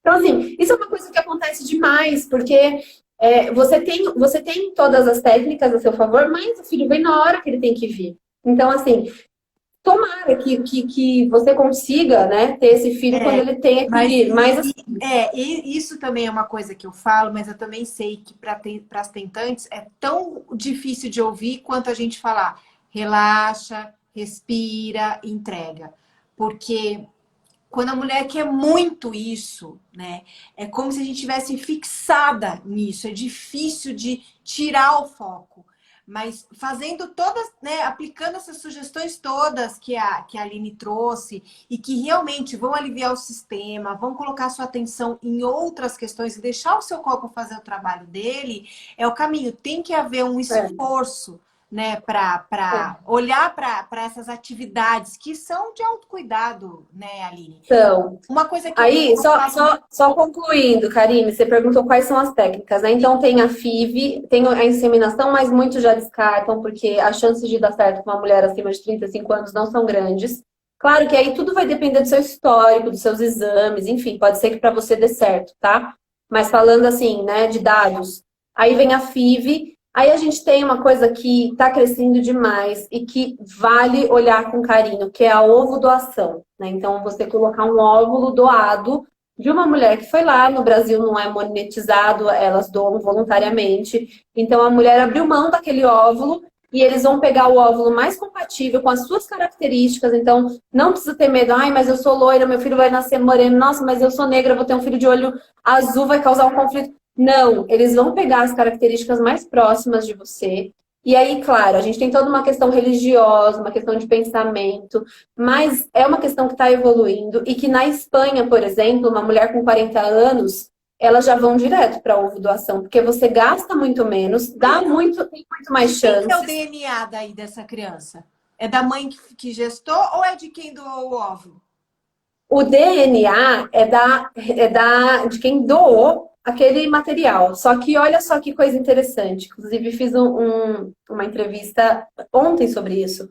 Então, assim, isso é uma coisa que acontece demais, porque você tem todas as técnicas a seu favor, mas o filho vem na hora que ele tem que vir. Então, assim, tomara que você consiga, né, ter esse filho quando É, ele tenha que mas vir. Mas, assim, e isso também é uma coisa que eu falo, mas eu também sei que para as tentantes é tão difícil de ouvir quanto a gente falar, relaxa, respira, entrega. Porque quando a mulher quer muito isso, né? É como se a gente tivesse fixada nisso. É difícil de tirar o foco. Mas fazendo todas, né? Aplicando essas sugestões todas que a Aline trouxe e que realmente vão aliviar o sistema, vão colocar sua atenção em outras questões e deixar o seu corpo fazer o trabalho dele, é o caminho. Tem que haver um é, esforço, né, para é. olhar para essas atividades que são de autocuidado, né, Aline? Então, Uma coisa que aí, eu só, falo só, só concluindo, Karine, você perguntou quais são as técnicas, né? Então, tem a FIV, tem a inseminação, mas muitos já descartam, porque as chances de dar certo com uma mulher acima de 35 anos não são grandes. Claro que aí tudo vai depender do seu histórico, dos seus exames, enfim, pode ser que para você dê certo, tá? Mas falando assim, né, de dados, aí vem a FIV, aí a gente tem uma coisa que está crescendo demais e que vale olhar com carinho, que é a ovo-doação, né? Então, você colocar um óvulo doado de uma mulher que foi lá, no Brasil não é monetizado, elas doam voluntariamente. Então, a mulher abriu mão daquele óvulo e eles vão pegar o óvulo mais compatível com as suas características. Então, não precisa ter medo. Ai, mas eu sou loira, meu filho vai nascer moreno. Nossa, mas eu sou negra, vou ter um filho de olho azul, vai causar um conflito. Não, eles vão pegar as características mais próximas de você E aí, claro, a gente tem toda uma questão religiosa, uma questão de pensamento, mas é uma questão que está evoluindo e que na Espanha, por exemplo, uma mulher com 40 anos, elas já vão direto para ovo doação, porque você gasta muito menos, tem muito mais De quem que é o chances. DNA daí dessa criança? É da mãe que gestou ou é de quem doou o óvulo? O DNA de quem doou aquele material. Só que olha só que coisa interessante. Inclusive, fiz uma entrevista ontem sobre isso.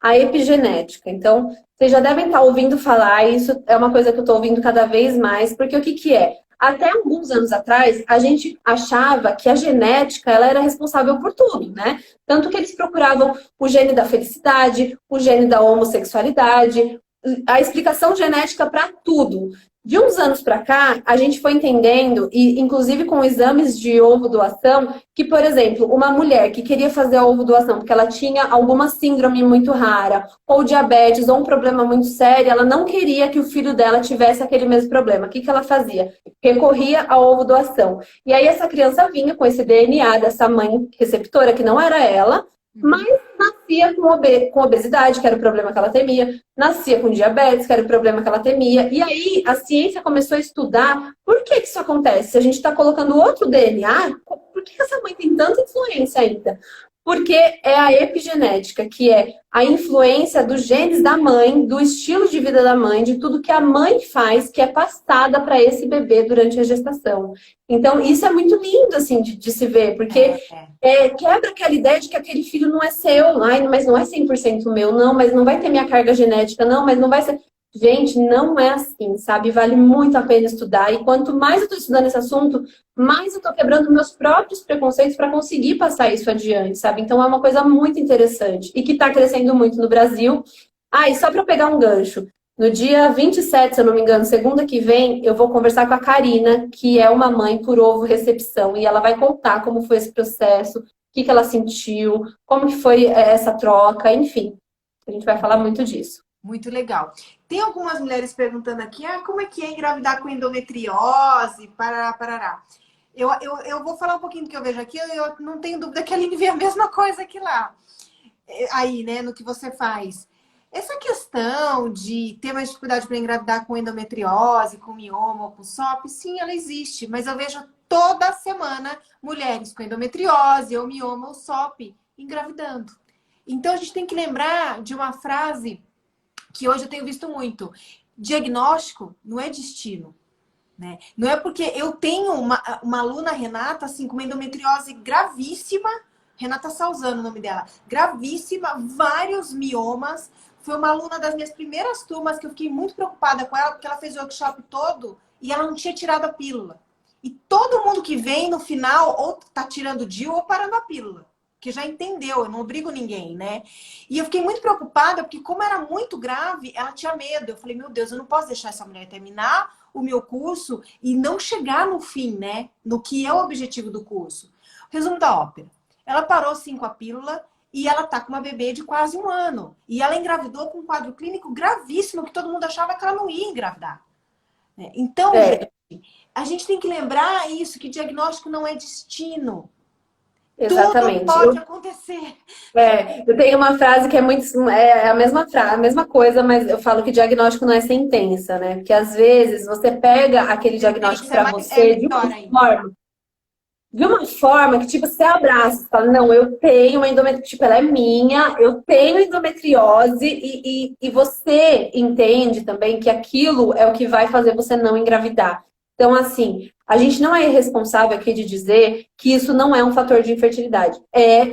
A epigenética. Então, vocês já devem estar ouvindo falar, isso é uma coisa que eu estou ouvindo cada vez mais, porque o que que é? Até alguns anos atrás, a gente achava que a genética ela era responsável por tudo, né? Tanto que eles procuravam o gene da felicidade, o gene da homossexualidade, a explicação genética para tudo. De uns anos para cá, a gente foi entendendo, e inclusive com exames de ovo doação, que, por exemplo, uma mulher que queria fazer a ovo doação porque ela tinha alguma síndrome muito rara, ou diabetes, ou um problema muito sério, ela não queria que o filho dela tivesse aquele mesmo problema. O que que ela fazia? Recorria à ovo doação. E aí essa criança vinha com esse DNA dessa mãe receptora, que não era ela, mas nascia com obesidade, que era o problema que ela temia, nascia com diabetes, que era o problema que ela temia. E aí a ciência começou a estudar por que que isso acontece. Se a gente está colocando outro DNA, por que que essa mãe tem tanta influência ainda? Porque é a epigenética, que é a influência dos genes da mãe, do estilo de vida da mãe, de tudo que a mãe faz, que é passada para esse bebê durante a gestação. Então, isso é muito lindo, assim, de se ver, porque quebra aquela ideia de que aquele filho não é seu, ai, mas não é 100% meu, não, mas não vai ter minha carga genética, não, mas não vai ser. Gente, não é assim, sabe? Vale muito a pena estudar. E quanto mais eu estou estudando esse assunto, mais eu estou quebrando meus próprios preconceitos para conseguir passar isso adiante, sabe? Então é uma coisa muito interessante e que está crescendo muito no Brasil. Ah, e só para pegar um gancho, no dia 27, se eu não me engano, segunda que vem, eu vou conversar com a Karina, que é uma mãe por ovo recepção, e ela vai contar como foi esse processo, o que que ela sentiu, como que foi essa troca, enfim. A gente vai falar muito disso. Muito legal. Tem algumas mulheres perguntando aqui, como é que é engravidar com endometriose, parará, parará. Eu vou falar um pouquinho do que eu vejo aqui, eu não tenho dúvida que a Aline vê a mesma coisa que lá. Aí, né, no que você faz. Essa questão de ter mais dificuldade para engravidar com endometriose, com mioma ou com SOP, sim, ela existe. Mas eu vejo toda semana mulheres com endometriose, ou mioma ou SOP engravidando. Então, a gente tem que lembrar de uma frase que hoje eu tenho visto muito. Diagnóstico não é destino. Né? Não é porque eu tenho uma aluna, Renata, assim, com uma endometriose gravíssima, Renata Salzano, o nome dela, gravíssima, vários miomas. Foi uma aluna das minhas primeiras turmas que eu fiquei muito preocupada com ela, porque ela fez o workshop todo e ela não tinha tirado a pílula. E todo mundo que vem no final ou tá tirando o DIU ou parando a pílula. Que já entendeu, eu não obrigo ninguém, né? E eu fiquei muito preocupada, porque como era muito grave, ela tinha medo. Eu falei, meu Deus, eu não posso deixar essa mulher terminar o meu curso e não chegar no fim, né? No que é o objetivo do curso. Resumo da ópera. Ela parou sim com a pílula e ela tá com uma bebê de quase 1 ano. E ela engravidou com um quadro clínico gravíssimo, que todo mundo achava que ela não ia engravidar. Então, gente, a gente tem que lembrar isso, que diagnóstico não é destino. Exatamente. Tudo pode acontecer. Eu tenho uma frase que é muito a mesma frase, a mesma coisa, mas eu falo que diagnóstico não é sentença, né? Porque às vezes você pega aquele diagnóstico para você de uma forma que tipo você abraça, você fala, não, eu tenho uma endometriose, tipo, ela é minha, eu tenho endometriose e você entende também que aquilo é o que vai fazer você não engravidar. Então, assim, a gente não é irresponsável aqui de dizer que isso não é um fator de infertilidade.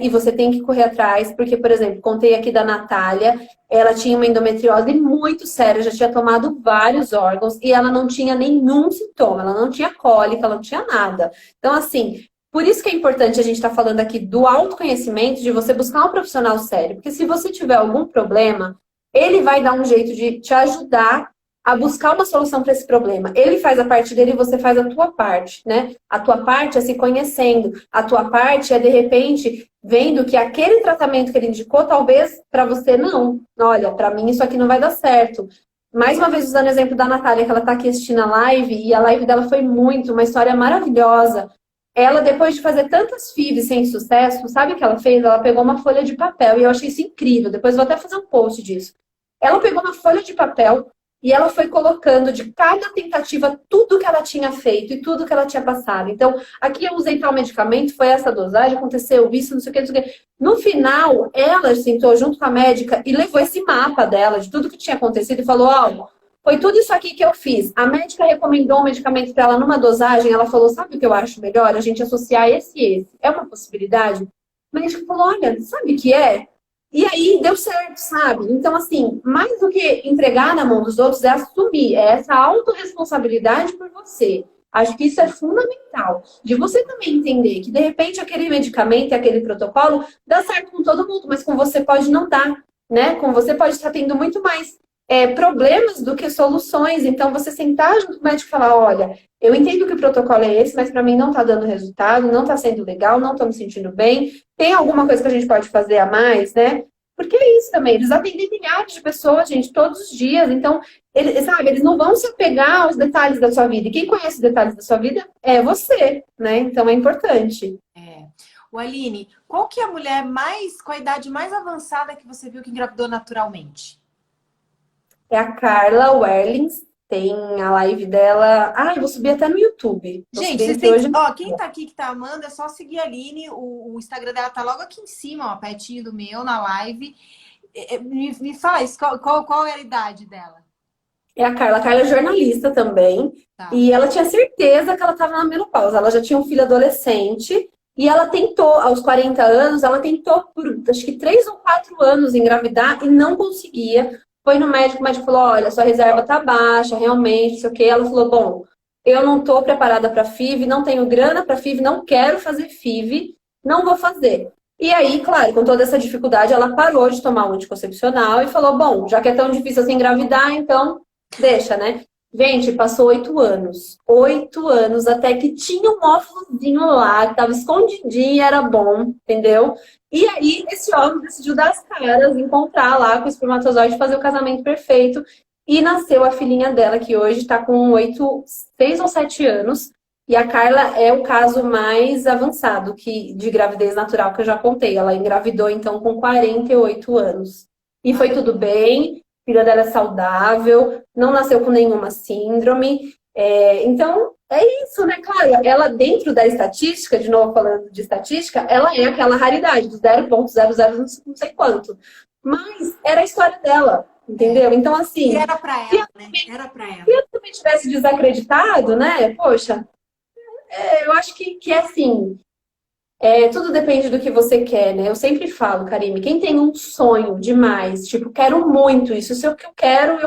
E você tem que correr atrás, porque, por exemplo, contei aqui da Natália, ela tinha uma endometriose muito séria, já tinha tomado vários órgãos e ela não tinha nenhum sintoma, ela não tinha cólica, ela não tinha nada. Então, assim, por isso que é importante a gente estar falando aqui do autoconhecimento, de você buscar um profissional sério, porque se você tiver algum problema, ele vai dar um jeito de te ajudar a buscar uma solução para esse problema. Ele faz a parte dele e você faz a tua parte, né? A tua parte é se conhecendo. A tua parte é, de repente, vendo que aquele tratamento que ele indicou, talvez para você não. Olha, para mim isso aqui não vai dar certo. Mais uma vez, usando o exemplo da Natália, que ela está aqui assistindo a live, e a live dela foi uma história maravilhosa. ela, depois de fazer tantas FIVs sem sucesso, sabe o que ela fez? Ela pegou uma folha de papel e eu achei isso incrível. Depois eu vou até fazer um post disso. Ela pegou uma folha de papel e ela foi colocando de cada tentativa tudo que ela tinha feito e tudo que ela tinha passado. Então, aqui eu usei tal medicamento, foi essa dosagem, aconteceu isso, não sei o que, não sei o que. No final, ela sentou junto com a médica e levou esse mapa dela, de tudo que tinha acontecido, e falou: ó, foi tudo isso aqui que eu fiz. A médica recomendou um medicamento para ela numa dosagem, ela falou: sabe o que eu acho melhor? A gente associar esse e esse. É uma possibilidade? O médico falou: olha, sabe o que é? E aí deu certo, sabe? Então, assim, mais do que entregar na mão dos outros, é assumir, é essa autorresponsabilidade por você. Acho que isso é fundamental. De você também entender que, de repente, aquele medicamento e aquele protocolo dá certo com todo mundo, mas com você pode não dar, né? Com você pode estar tendo muito mais problemas do que soluções. Então, você sentar junto com o médico e falar: olha, eu entendo que o protocolo é esse, mas para mim não está dando resultado, não está sendo legal, não estou me sentindo bem. Tem alguma coisa que a gente pode fazer a mais, né? Porque é isso também. Eles atendem milhares de pessoas, gente, todos os dias. Então, eles não vão se apegar aos detalhes da sua vida. E quem conhece os detalhes da sua vida é você, né? Então, é importante. O Aline, qual que é a mulher com a idade mais avançada que você viu que engravidou naturalmente? É a Carla Werlings. Tem a live dela. Ah, eu vou subir até no YouTube. Gente, vocês têm... ó, quem tá aqui que tá amando, é só seguir a Aline. O Instagram dela tá logo aqui em cima, ó, pertinho do meu, na live. Me fala isso, qual é a idade dela? É a Carla. A Carla é jornalista também. Tá. E ela tinha certeza que ela estava na menopausa. Ela já tinha um filho adolescente. E ela tentou, aos 40 anos, ela tentou por acho que 3 ou 4 anos engravidar e não conseguia. Foi no médico, o médico falou: olha, sua reserva tá baixa, realmente, não sei o quê. Ela falou: bom, eu não tô preparada para FIV, não tenho grana para FIV, não quero fazer FIV, não vou fazer. E aí, claro, com toda essa dificuldade, ela parou de tomar o anticoncepcional e falou: bom, já que é tão difícil assim engravidar, então deixa, né? Gente, passou 8 anos. 8 anos, até que tinha um óvulozinho lá, que tava escondidinho e era bom, entendeu? E aí, esse homem decidiu dar as caras, encontrar lá com o espermatozoide, fazer o casamento perfeito. E nasceu a filhinha dela, que hoje está com 6 ou 7 anos. E a Carla é o caso mais avançado de gravidez natural que eu já contei. Ela engravidou, então, com 48 anos. E foi tudo bem, a filha dela é saudável, não nasceu com nenhuma síndrome. Então, é isso, né, Clara? Ela, dentro da estatística, de novo falando de estatística, ela é aquela raridade, de 0,00 não sei quanto. Mas era a história dela, entendeu? Então, assim... E era pra ela, né? Era pra ela. Se eu também tivesse desacreditado, né? Poxa, eu acho que é assim... tudo depende do que você quer, né? Eu sempre falo, Karime, quem tem um sonho demais, tipo, quero muito isso, isso é o que eu quero.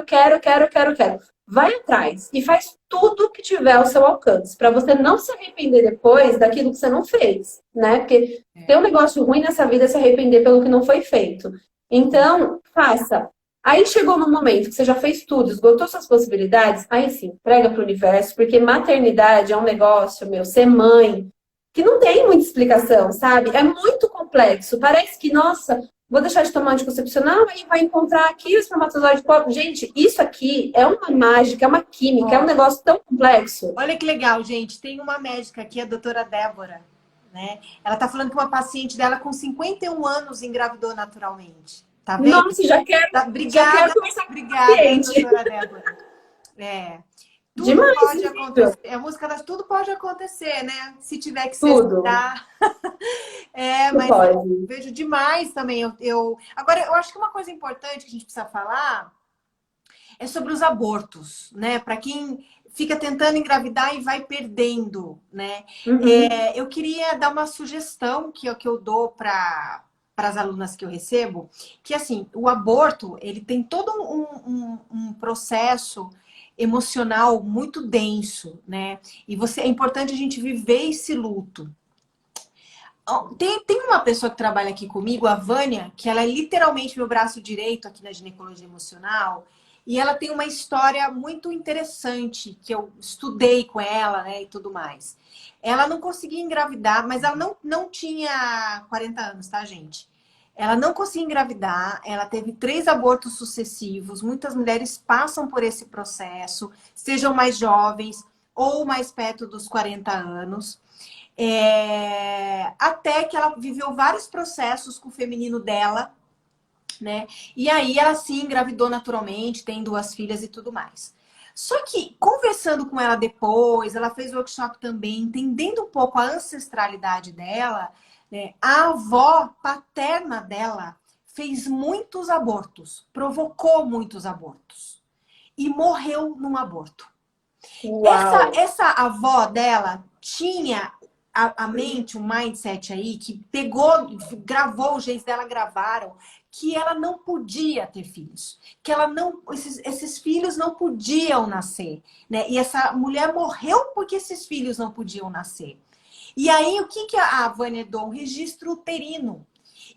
Vai atrás e faz tudo que tiver ao seu alcance, para você não se arrepender depois daquilo que você não fez, né? Porque ter um negócio ruim nessa vida é se arrepender pelo que não foi feito. Então, faça. Aí chegou no momento que você já fez tudo, esgotou suas possibilidades, aí sim, entrega para o universo, porque maternidade é um negócio, meu, ser mãe, que não tem muita explicação, sabe? É muito complexo. Parece que, nossa, vou deixar de tomar anticoncepcional e vai encontrar aqui o espermatozoide pobre. Gente, isso aqui é uma mágica, é uma química, é um negócio tão complexo. Olha que legal, gente. Tem uma médica aqui, a doutora Débora, né? Ela tá falando que uma paciente dela com 51 anos engravidou naturalmente. Tá vendo? Nossa, já quero começar com doutora Débora. Tudo demais, pode acontecer. A música das tudo pode acontecer, né? Se tiver que ser estudar. Mas eu vejo demais também. Agora, eu acho que uma coisa importante que a gente precisa falar é sobre os abortos, né? Para quem fica tentando engravidar e vai perdendo, né? Uhum. Eu queria dar uma sugestão que eu dou para as alunas que eu recebo, que assim, o aborto, ele tem todo um processo emocional muito denso, né? E é importante a gente viver esse luto. Tem uma pessoa que trabalha aqui comigo, a Vânia, que ela é literalmente meu braço direito aqui na ginecologia emocional, e ela tem uma história muito interessante, que eu estudei com ela, né, e tudo mais. Ela não conseguia engravidar, mas ela não tinha 40 anos, tá, gente? Ela não conseguia engravidar, ela teve 3 abortos sucessivos. Muitas mulheres passam por esse processo, sejam mais jovens ou mais perto dos 40 anos. até que ela viveu vários processos com o feminino dela, né? E aí ela sim engravidou naturalmente, tem 2 filhas e tudo mais. Só que conversando com ela depois, ela fez workshop também, entendendo um pouco a ancestralidade dela, né? A avó paterna dela fez muitos abortos, provocou muitos abortos e morreu num aborto. Uau! Essa avó dela tinha a mente, um mindset aí, que pegou, gravou, os genes dela gravaram, que ela não podia ter filhos. Que ela não, esses filhos não podiam nascer. Né? E essa mulher morreu porque esses filhos não podiam nascer. E aí, o que a Vânia herdou? Um registro uterino.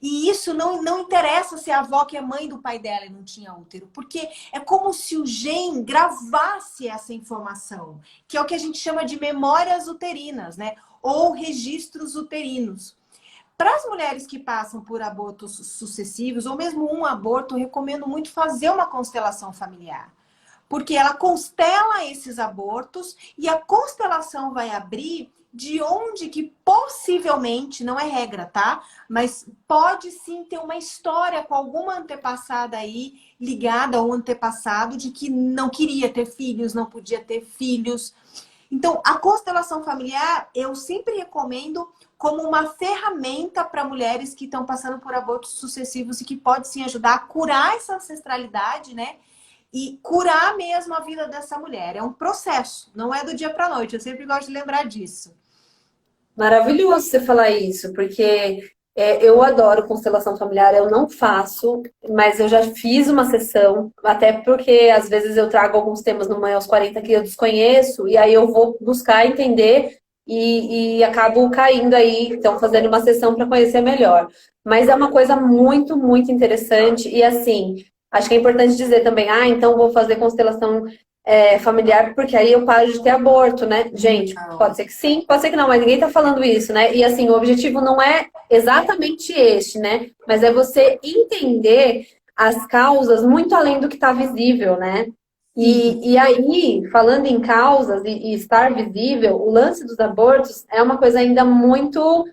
E isso não interessa se a avó que é mãe do pai dela não tinha útero, porque é como se o gene gravasse essa informação, que é o que a gente chama de memórias uterinas, né? Ou registros uterinos. Para as mulheres que passam por abortos sucessivos, ou mesmo um aborto, eu recomendo muito fazer uma constelação familiar. Porque ela constela esses abortos e a constelação vai abrir de onde que possivelmente, não é regra, tá? Mas pode sim ter uma história com alguma antepassada aí ligada ao antepassado de que não queria ter filhos, não podia ter filhos. Então, a constelação familiar eu sempre recomendo como uma ferramenta para mulheres que estão passando por abortos sucessivos e que pode sim ajudar a curar essa ancestralidade, né? E curar mesmo a vida dessa mulher. É um processo, não é do dia para a noite. Eu sempre gosto de lembrar disso. Maravilhoso você falar isso, porque eu adoro constelação familiar, eu não faço, mas eu já fiz uma sessão, até porque às vezes eu trago alguns temas no Mãe aos 40 que eu desconheço, e aí eu vou buscar entender e acabo caindo aí, então fazendo uma sessão para conhecer melhor. Mas é uma coisa muito, muito interessante, e assim, acho que é importante dizer também, então vou fazer constelação familiar, porque aí eu paro de ter aborto, né? Gente, pode ser que sim, pode ser que não, mas ninguém tá falando isso, né? E assim, o objetivo não é exatamente este, né? Mas é você entender as causas muito além do que está visível, né? E aí, falando em causas e estar visível, o lance dos abortos é uma coisa ainda muito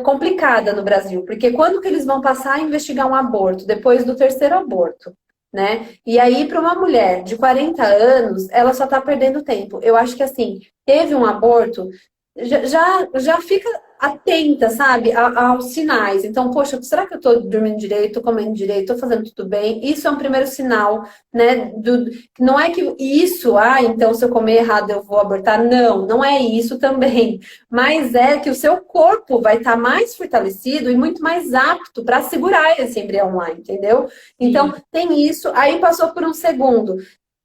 complicada no Brasil, porque quando que eles vão passar a investigar um aborto? Depois do terceiro aborto, né? E aí, para uma mulher de 40 anos, ela só está perdendo tempo. Eu acho que assim, teve um aborto, já fica atenta, sabe, aos sinais. Então, poxa, será que eu estou dormindo direito, estou comendo direito, estou fazendo tudo bem? Isso é um primeiro sinal, né? Não é que isso, então se eu comer errado eu vou abortar. Não, não é isso também. Mas é que o seu corpo vai estar mais fortalecido e muito mais apto para segurar esse embrião lá, entendeu? Então, tem isso. Aí passou por um segundo.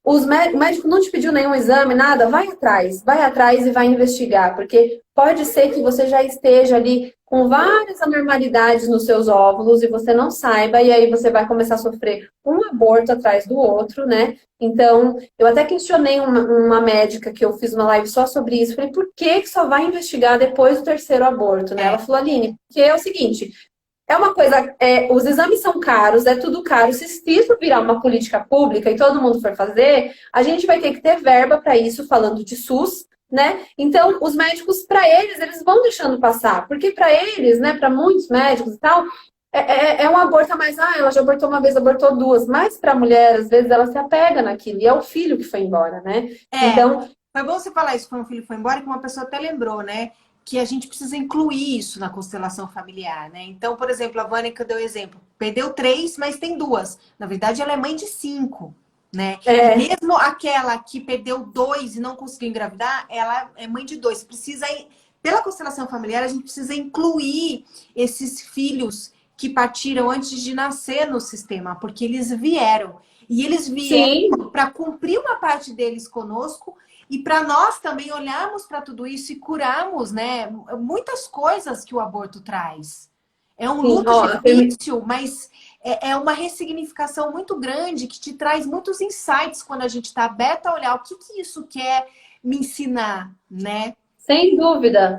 O médico não te pediu nenhum exame, nada, vai atrás e vai investigar, porque pode ser que você já esteja ali com várias anormalidades nos seus óvulos e você não saiba, e aí você vai começar a sofrer um aborto atrás do outro, né? Então, eu até questionei uma médica que eu fiz uma live só sobre isso, falei, por que só vai investigar depois do terceiro aborto, né? Ela falou, Aline, porque é o seguinte, é uma coisa, os exames são caros, é tudo caro. Se isso virar uma política pública e todo mundo for fazer, a gente vai ter que ter verba para isso, falando de SUS, né? Então, os médicos, para eles vão deixando passar, porque para eles, né, para muitos médicos e tal, é um aborto a mais. Ela já abortou uma vez, abortou duas. Mas para a mulher, às vezes, ela se apega naquilo, e é o filho que foi embora, né? Então, foi bom você falar isso quando o filho foi embora, que uma pessoa até lembrou, né? Que a gente precisa incluir isso na constelação familiar, né? Então, por exemplo, a Vânia que eu dei o exemplo, perdeu 3, mas tem 2. Na verdade, ela é mãe de 5, né? E mesmo aquela que perdeu 2 e não conseguiu engravidar, ela é mãe de 2. Precisa, pela constelação familiar, a gente precisa incluir esses filhos que partiram antes de nascer no sistema, porque eles vieram. E eles vieram para cumprir uma parte deles conosco e para nós também olharmos para tudo isso e curarmos, né, muitas coisas que o aborto traz. É um luto difícil, mas é uma ressignificação muito grande que te traz muitos insights quando a gente está aberta a olhar o que isso quer me ensinar, né? Sem dúvida,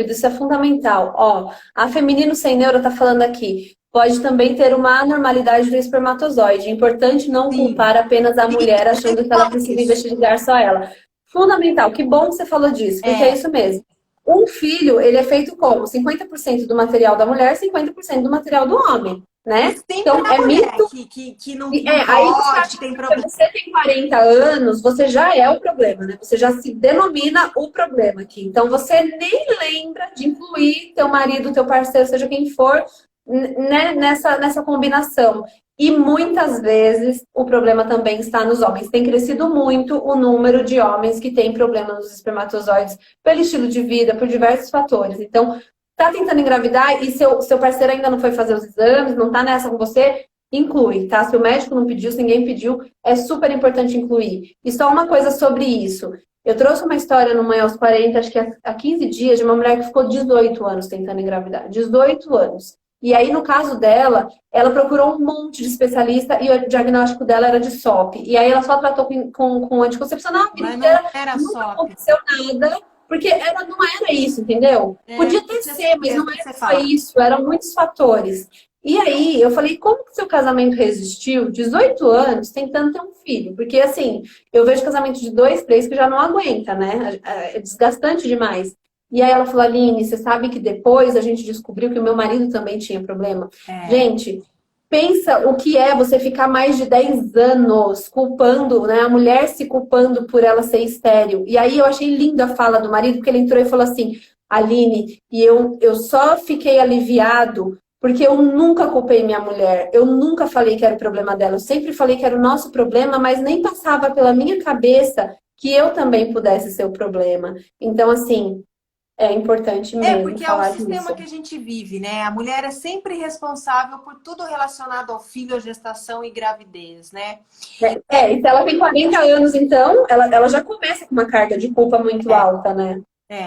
isso é fundamental. Ó, a Feminino Sem Neuro tá falando aqui. Pode também ter uma anormalidade do espermatozoide. Importante não culpar apenas a mulher achando que ela precisa investigar só ela. Fundamental. Que bom que você falou disso, porque é isso mesmo. Um filho, ele é feito como? 50% do material da mulher, 50% do material do homem, E né? sempre Então, a é mulher mito. que não, E, não aí você pode, acha que tem que problema. você tem 40 anos, você já é o problema, né? Você já se denomina o problema aqui. Então, você nem lembra de incluir teu marido, teu parceiro, seja quem for, né, nessa combinação. E muitas vezes o problema também está nos homens. Tem crescido muito o número de homens que têm problema nos espermatozoides pelo estilo de vida, por diversos fatores. Então, tá tentando engravidar e seu parceiro ainda não foi fazer os exames, não tá nessa com você, inclui, tá? Se o médico não pediu, se ninguém pediu, é super importante incluir. E só uma coisa sobre isso. Eu trouxe uma história no Mãe aos 40, acho que há 15 dias, de uma mulher que ficou 18 anos tentando engravidar. 18 anos. E aí, no caso dela, ela procurou um monte de especialista e o diagnóstico dela era de SOP. E aí ela só tratou com anticoncepcional a vida Mas não inteira, era nunca só. aconteceu nada, porque não era isso, entendeu? Podia até ser, mas É o não que era você só fala. isso, eram muitos fatores. E aí, eu falei, como que seu casamento resistiu 18 anos tentando ter um filho? Porque, assim, eu vejo casamento de 2, 3 que já não aguenta, né? É desgastante demais. E aí ela falou, Aline, você sabe que depois a gente descobriu que o meu marido também tinha problema? É. Gente, pensa o que é você ficar mais de 10 anos culpando, né? A mulher se culpando por ela ser estéril. E aí eu achei linda a fala do marido, porque ele entrou e falou assim, Aline, e eu só fiquei aliviado porque eu nunca culpei minha mulher, eu nunca falei que era o problema dela, eu sempre falei que era o nosso problema, mas nem passava pela minha cabeça que eu também pudesse ser o problema. Então, assim, é importante É, mesmo porque é o falar sistema disso. que a gente vive, né? A mulher é sempre responsável por tudo relacionado ao filho, à gestação e gravidez, né? E se ela tem 40 anos, então, ela já começa com uma carga de culpa muito alta, né?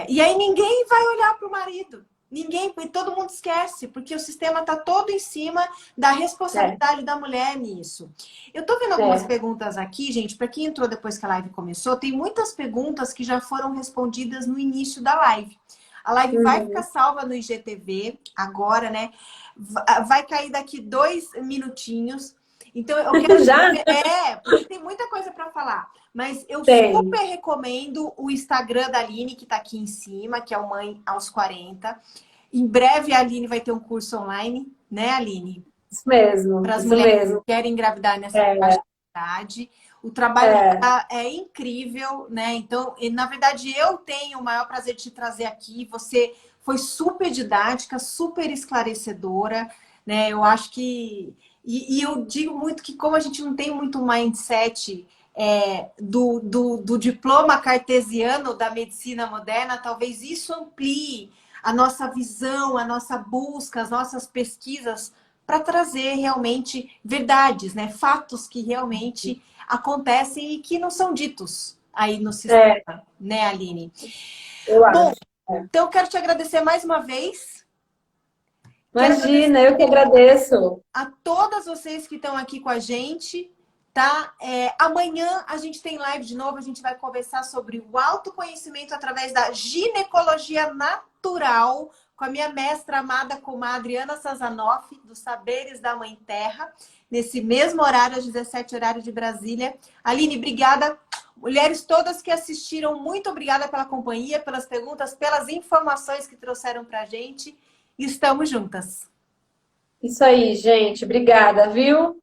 E aí ninguém vai olhar para o marido. Ninguém, todo mundo esquece, porque o sistema está todo em cima da É, responsabilidade da mulher nisso. Eu estou vendo algumas é. perguntas aqui, gente, para quem entrou depois que a live começou, tem muitas perguntas que já foram respondidas no início da live. A live vai ficar Uhum. salva no IGTV agora, né? Vai cair daqui 2 minutinhos. Então eu quero Já saber, porque tem muita coisa para falar. Mas eu tem. super recomendo o Instagram da Aline, que está aqui em cima, que é o Mãe aos 40. Em breve a Aline vai ter um curso online, né, Aline? Isso mesmo, Para as isso mulheres mesmo. que querem engravidar nessa faixa É, de idade. O trabalho é. dela é incrível, né? Então, na verdade, eu tenho o maior prazer de te trazer aqui. Você foi super didática, super esclarecedora, né? Eu acho que. E eu digo muito que, como a gente não tem muito mindset do diploma cartesiano da medicina moderna, talvez isso amplie a nossa visão, a nossa busca, as nossas pesquisas para trazer realmente verdades, né? Fatos que realmente acontecem e que não são ditos aí no É, sistema, né, Aline? eu Bom, acho. É. então eu quero te agradecer mais uma vez. Quero agradecer Imagina, eu que agradeço. a todas vocês que estão aqui com a gente, tá? Amanhã a gente tem live de novo, a gente vai conversar sobre o autoconhecimento através da ginecologia natural com a minha mestra amada comadre Ana Sazanoff, dos Saberes da Mãe Terra, nesse mesmo horário, às 17 horário de Brasília. Aline, obrigada. Mulheres todas que assistiram, muito obrigada pela companhia, pelas perguntas, pelas informações que trouxeram pra gente. Estamos juntas. Isso aí, gente. Obrigada, viu?